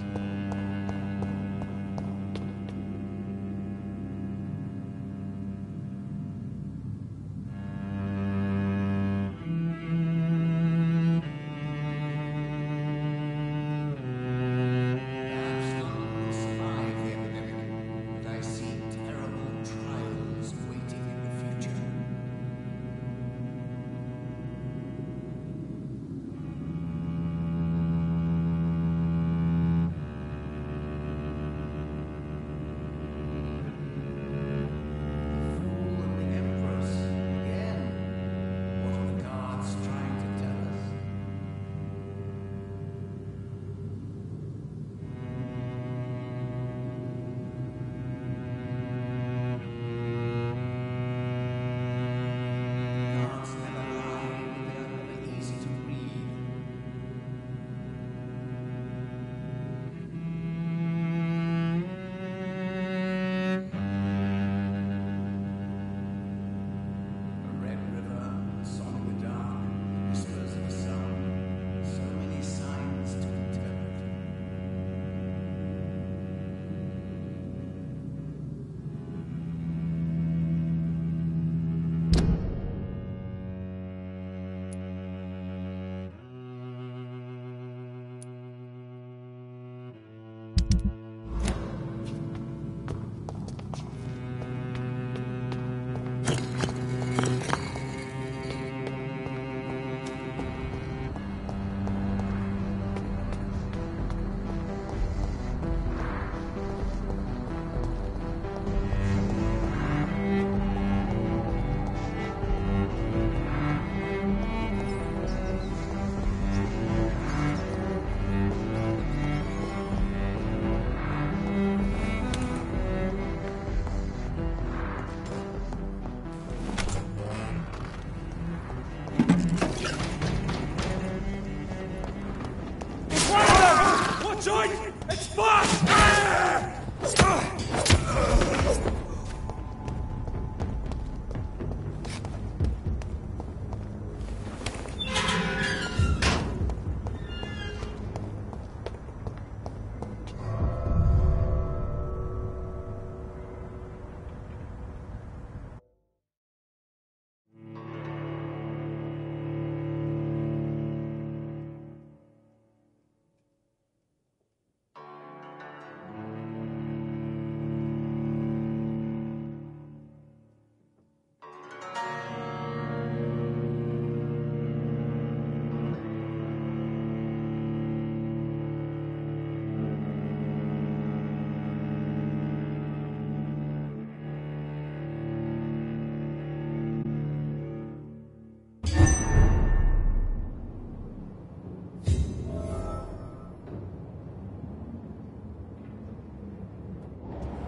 fight! It's fun!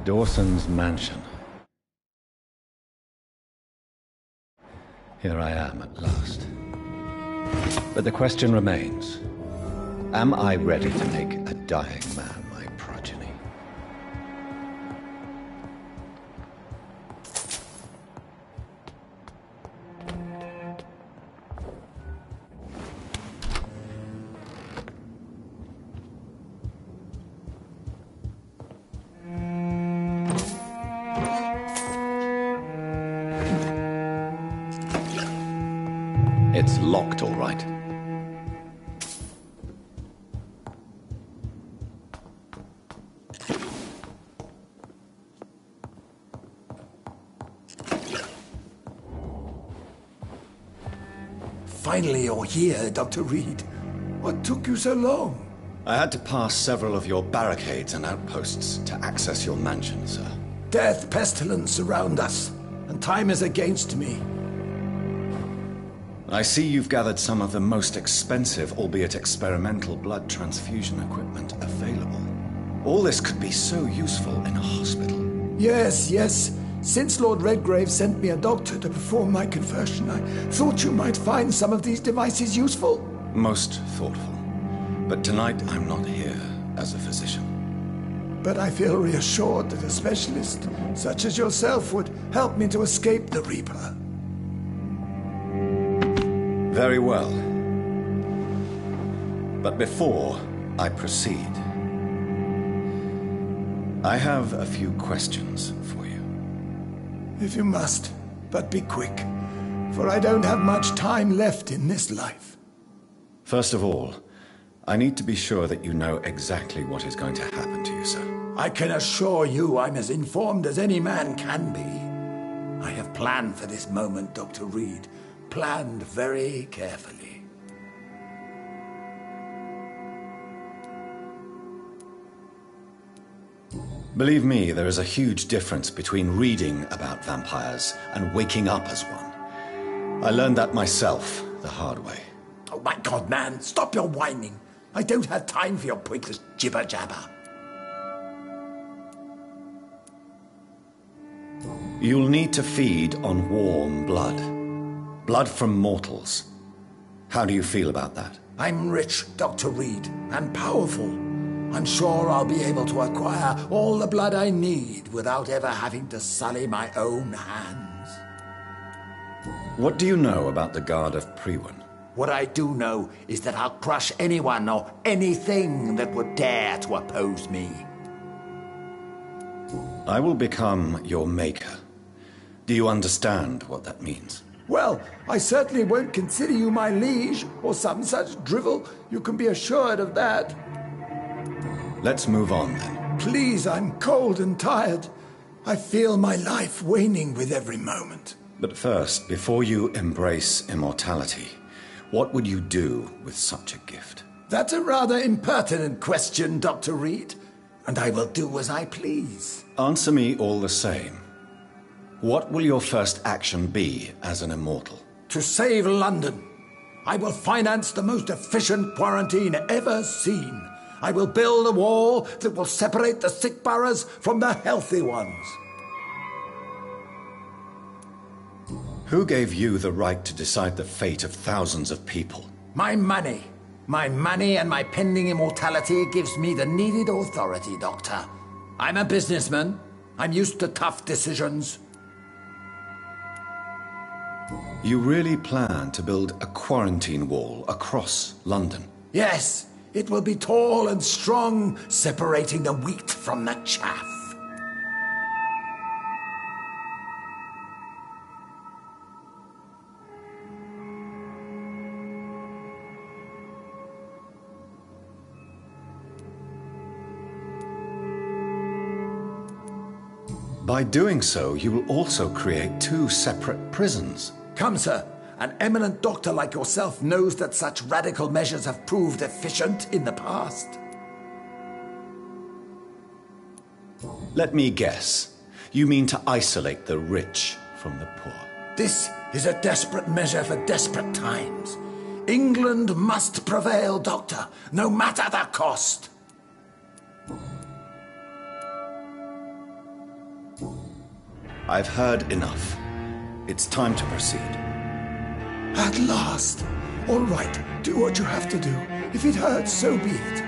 Dawson's mansion. Here I am at last. But the question remains, am I ready to make a dying man my progeny? It's locked, all right.
Finally, you're here, Dr. Reed. What took you so long?
I had to pass several of your barricades and outposts to access your mansion, sir.
Death, pestilence surround us, and time is against me.
I see you've gathered some of the most expensive, albeit experimental, blood transfusion equipment available. All this could be so useful in a hospital.
Yes, yes. Since Lord Redgrave sent me a doctor to perform my conversion, I thought you might find some of these devices useful.
Most thoughtful. But tonight I'm not here as a physician.
But I feel reassured that a specialist such as yourself would help me to escape the Reaper.
Very well. But before I proceed, I have a few questions for you.
If you must, but be quick, for I don't have much time left in this life.
First of all, I need to be sure that you know exactly what is going to happen to you, sir.
I can assure you I'm as informed as any man can be. I have planned for this moment, Dr. Reed. Planned very carefully.
Believe me, there is a huge difference between reading about vampires and waking up as one. I learned that myself the hard way.
Oh my God, man, stop your whining. I don't have time for your pointless jibber-jabber.
You'll need to feed on warm blood. Blood from mortals. How do you feel about that?
I'm rich, Dr. Reed, and powerful. I'm sure I'll be able to acquire all the blood I need without ever having to sully my own hands.
What do you know about the Guard of Priwen?
What I do know is that I'll crush anyone or anything that would dare to oppose me.
I will become your maker. Do you understand what that means?
Well, I certainly won't consider you my liege, or some such drivel. You can be assured of that.
Let's move on, then.
Please, I'm cold and tired. I feel my life waning with every moment.
But first, before you embrace immortality, what would you do with such a gift?
That's a rather impertinent question, Dr. Reed, and I will do as I please.
Answer me all the same. What will your first action be as an immortal?
To save London. I will finance the most efficient quarantine ever seen. I will build a wall that will separate the sick boroughs from the healthy ones.
Who gave you the right to decide the fate of thousands of people?
My money. My money and my pending immortality gives me the needed authority, Doctor. I'm a businessman. I'm used to tough decisions.
You really plan to build a quarantine wall across London?
Yes, it will be tall and strong, separating the wheat from the chaff.
By doing so, you will also create 2 separate prisons.
Come, sir. An eminent doctor like yourself knows that such radical measures have proved efficient in the past.
Let me guess. You mean to isolate the rich from the poor?
This is a desperate measure for desperate times. England must prevail, Doctor, no matter the cost.
I've heard enough. It's time to proceed.
At last. All right, do what you have to do. If it hurts, so be it.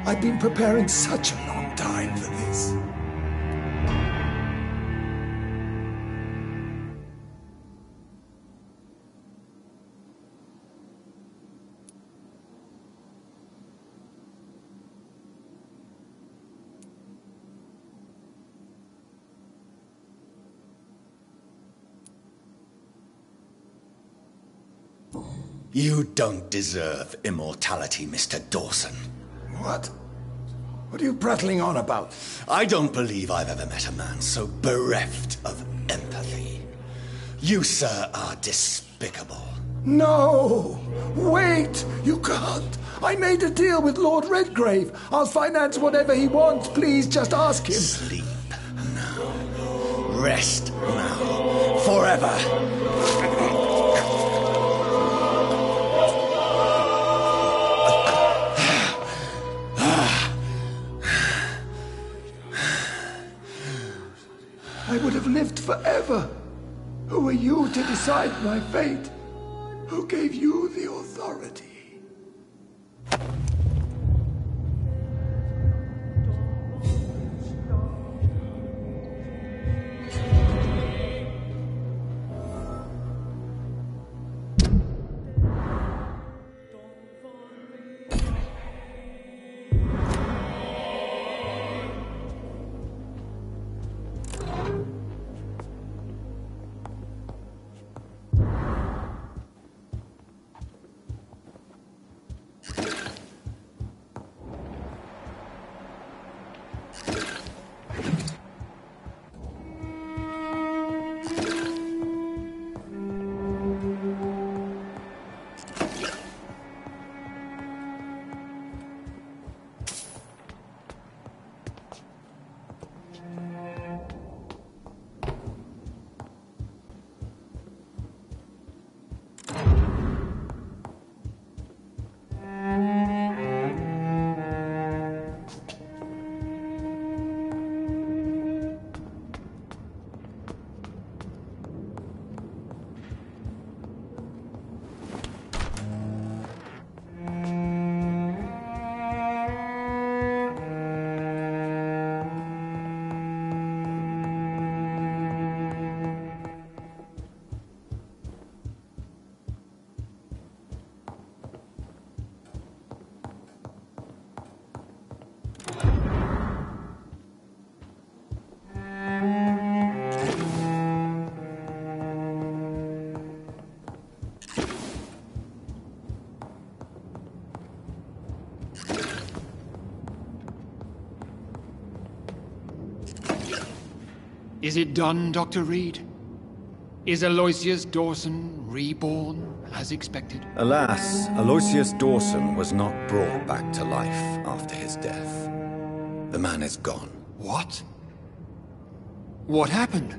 I've been preparing such a long time for this.
You don't deserve immortality, Mr. Dawson.
What? What are you prattling on about?
I don't believe I've ever met a man so bereft of empathy. You, sir, are despicable.
No! Wait! You can't! I made a deal with Lord Redgrave. I'll finance whatever he wants. Please, just ask him.
Sleep now. Rest now. Forever.
I would have lived forever. Who are you to decide my fate? Who gave you the authority?
Is it done, Dr. Reed? Is Aloysius Dawson reborn, as expected?
Alas, Aloysius Dawson was not brought back to life after his death. The man is gone.
What? What happened?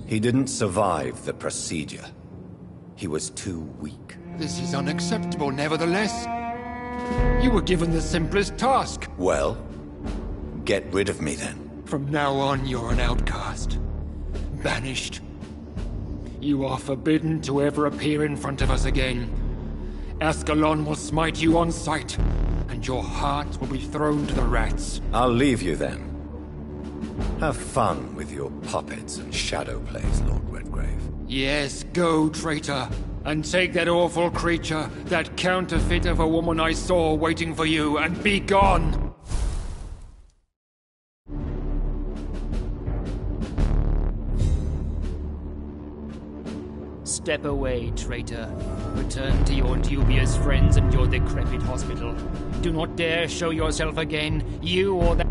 He didn't survive the procedure. He was too weak.
This is unacceptable, nevertheless. You were given the simplest task.
Well, get rid of me then.
From now on, you're an outcast. Banished. You are forbidden to ever appear in front of us again. Ascalon will smite you on sight, and your heart will be thrown to the rats.
I'll leave you then. Have fun with your puppets and shadow plays, Lord Redgrave.
Yes, go, traitor, and take that awful creature, that counterfeit of a woman I saw waiting for you, and be gone! Step away, traitor. Return to your dubious friends and your decrepit hospital. Do not dare show yourself again, you or that...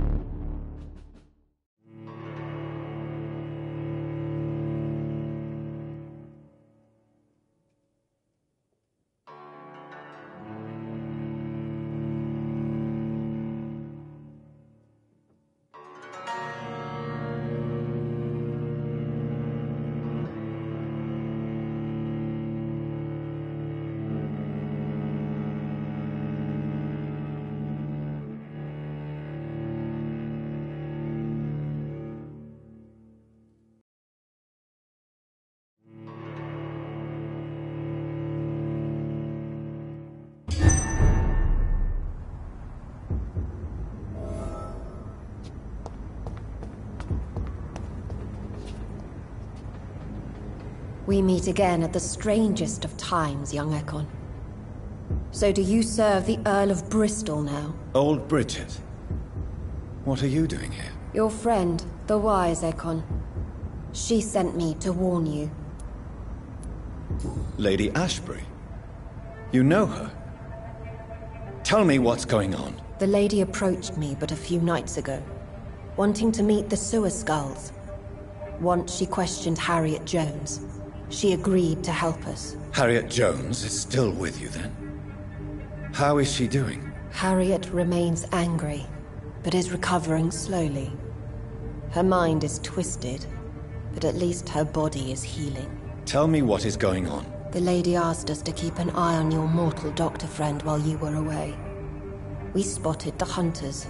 We meet again at the strangest of times, young Ekon. So do you serve the Earl of Bristol now?
Old Bridget. What are you doing here?
Your friend, the wise Ekon. She sent me to warn you.
Lady Ashbury? You know her? Tell me what's going on.
The lady approached me but a few nights ago, wanting to meet the Sewer Skulls. Once she questioned Harriet Jones. She agreed to help us.
Harriet Jones is still with you, then? How is she doing?
Harriet remains angry, but is recovering slowly. Her mind is twisted, but at least her body is healing.
Tell me what is going on.
The lady asked us to keep an eye on your mortal doctor friend while you were away. We spotted the hunters.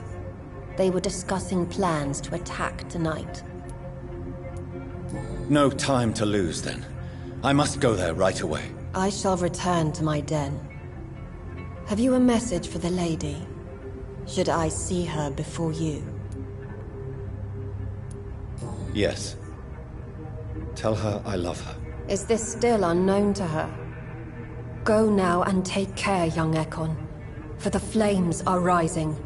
They were discussing plans to attack tonight.
No time to lose, then. I must go there right away.
I shall return to my den. Have you a message for the lady? Should I see her before you?
Yes. Tell her I love her.
Is this still unknown to her? Go now and take care, young Ekon, for the flames are rising.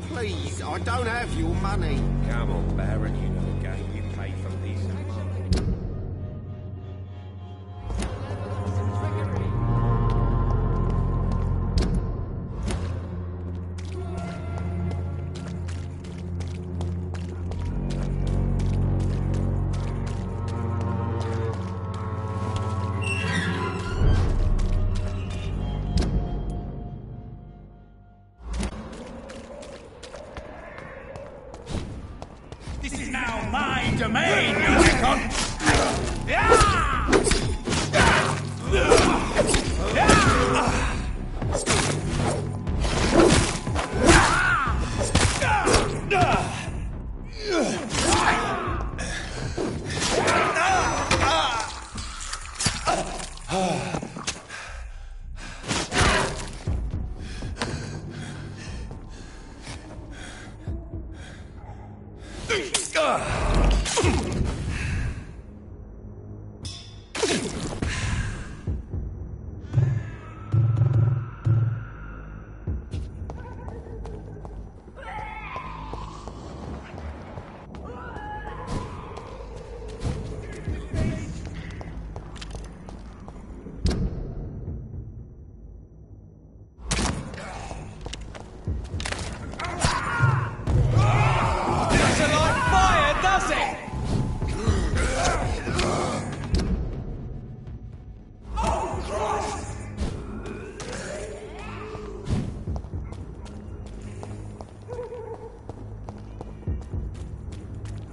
Please, I don't have your money.
Come on, Baron, you know the game. You pay for these.
This is now my domain, you Ekon!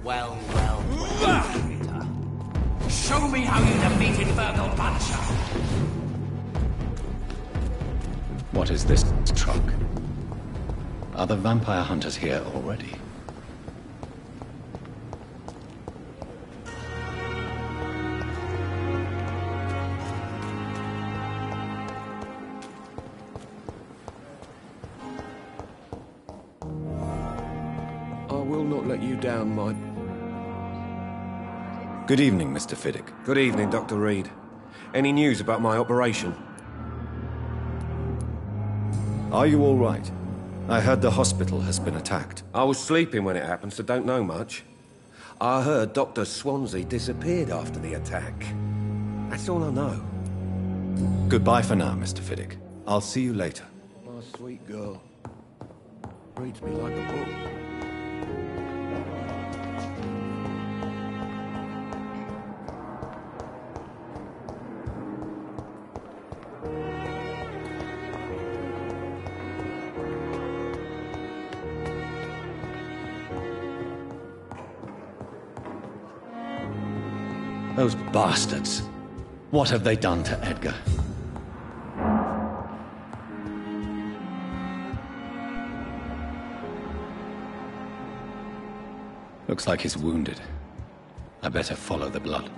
Well, Peter. Show me how you defeated Virgil Puncher.
What is this truck? Are the vampire hunters here already?
I will not let you down, my...
Good evening, Mr. Fiddick.
Good evening, Dr. Reed. Any news about my operation?
Are you all right? I heard the hospital has been attacked.
I was sleeping when it happened, so don't know much. I heard Dr. Swansea disappeared after the attack. That's all I know.
Goodbye for now, Mr. Fiddick. I'll see you later.
My sweet girl. Reads me like a book.
Those bastards. What have they done to Edgar? Looks like he's wounded. I better follow the blood.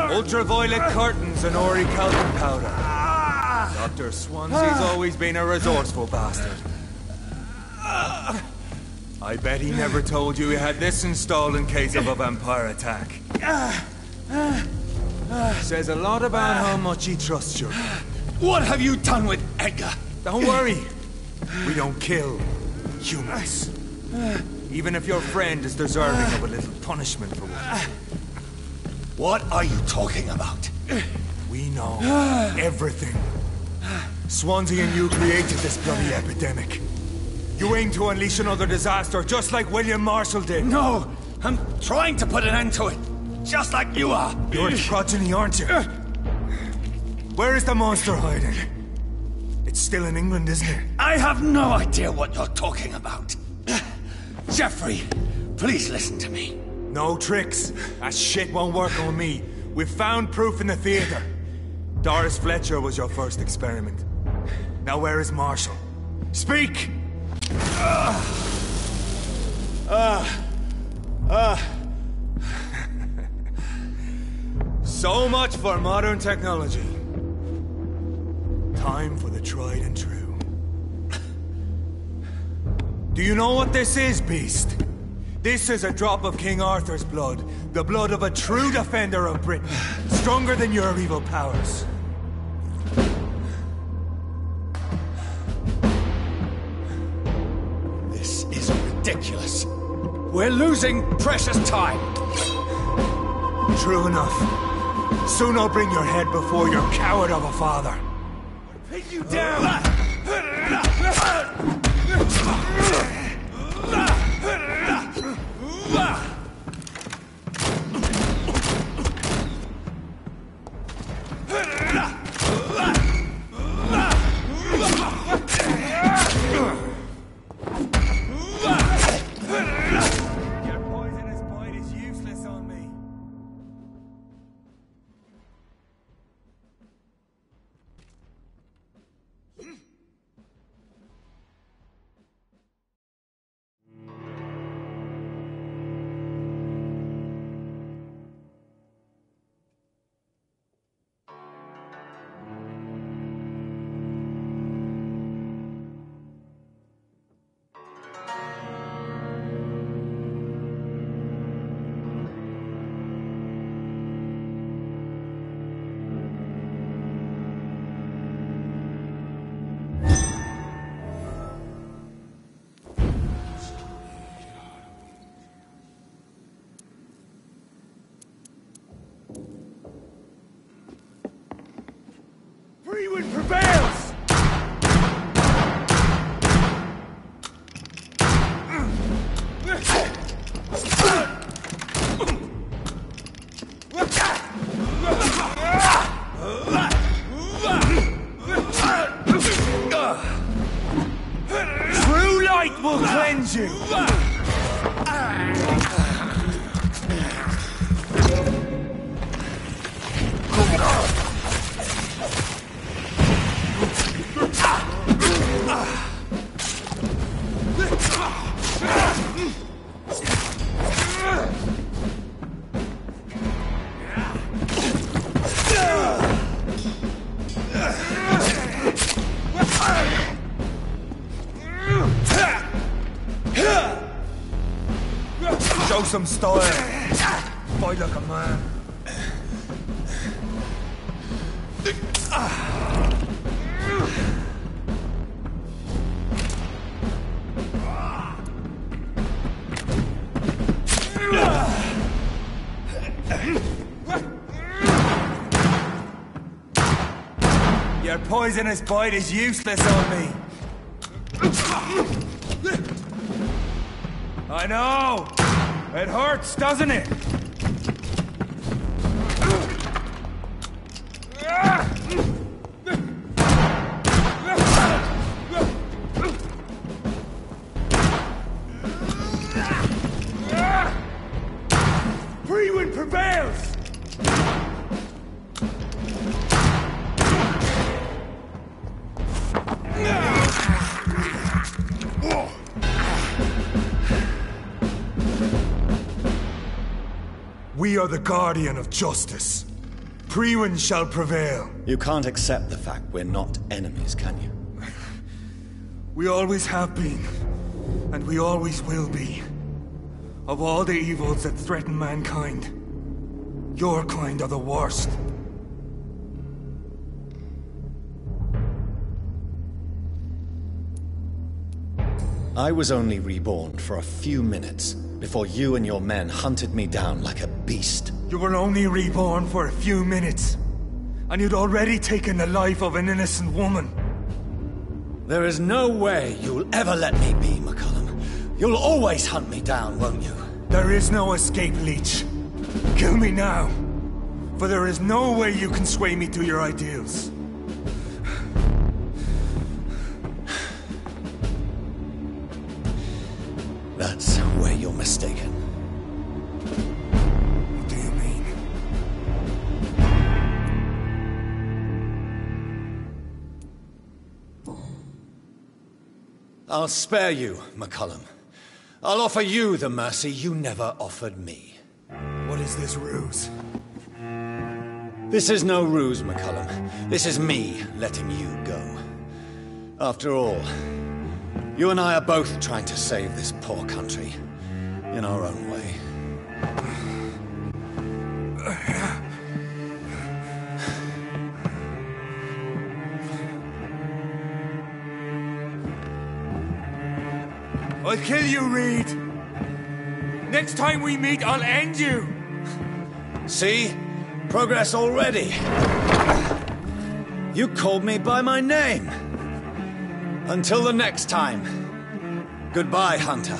Ultraviolet curtains and orichalcum powder. Dr. Swansea's always been a resourceful bastard. I bet he never told you he had this installed in case of a vampire attack. Says a lot about how much he trusts you.
What have you done with Edgar?
Don't worry. We don't kill humans. Even if your friend is deserving of a little punishment for what.
What are you talking about?
We know everything. Swansea and you created this bloody epidemic. You aim to unleash another disaster, just like William Marshall did.
No! I'm trying to put an end to it, just like you are.
You're its progeny, aren't you? Where is the monster hiding? It's still in England, isn't it?
I have no idea what you're talking about. Jeffrey, please listen to me.
No tricks. That shit won't work on me. We've found proof in the theater. Doris Fletcher was your first experiment. Now where is Marshall? Speak! So much for modern technology. Time for the tried and true. Do you know what this is, beast? This is a drop of King Arthur's blood. The blood of a true defender of Britain. Stronger than your evil powers.
This is ridiculous. We're losing precious time.
True enough. Soon I'll bring your head before your coward of a father.
Pin you down!
Your poisonous bite is useless on me.
Freewind prevails!
True light will cleanse you! Show some style. Fight like a man. Your poisonous bite is useless on me. I know! It hurts, doesn't it?
Freewind prevails!
We are the guardian of justice. Freewind shall prevail.
You can't accept the fact we're not enemies, can you?
We always have been, and we always will be. Of all the evils that threaten mankind, your kind are the worst.
I was only reborn for a few minutes before you and your men hunted me down like a beast.
You were only reborn for a few minutes, and you'd already taken the life of an innocent woman.
There is no way you'll ever let me be, McCullum. You'll always hunt me down, won't you?
There is no escape, Leech. Kill me now, for there is no way you can sway me to your ideals.
That's where you're mistaken.
What do you mean?
I'll spare you, McCullum. I'll offer you the mercy you never offered me.
What is this ruse?
This is no ruse, McCullum. This is me letting you go. After all, You and I are both trying to save this poor country, in our own way.
I'll kill you, Reed. Next time we meet, I'll end you.
See? Progress already. You called me by my name. Until the next time. Goodbye, Hunter.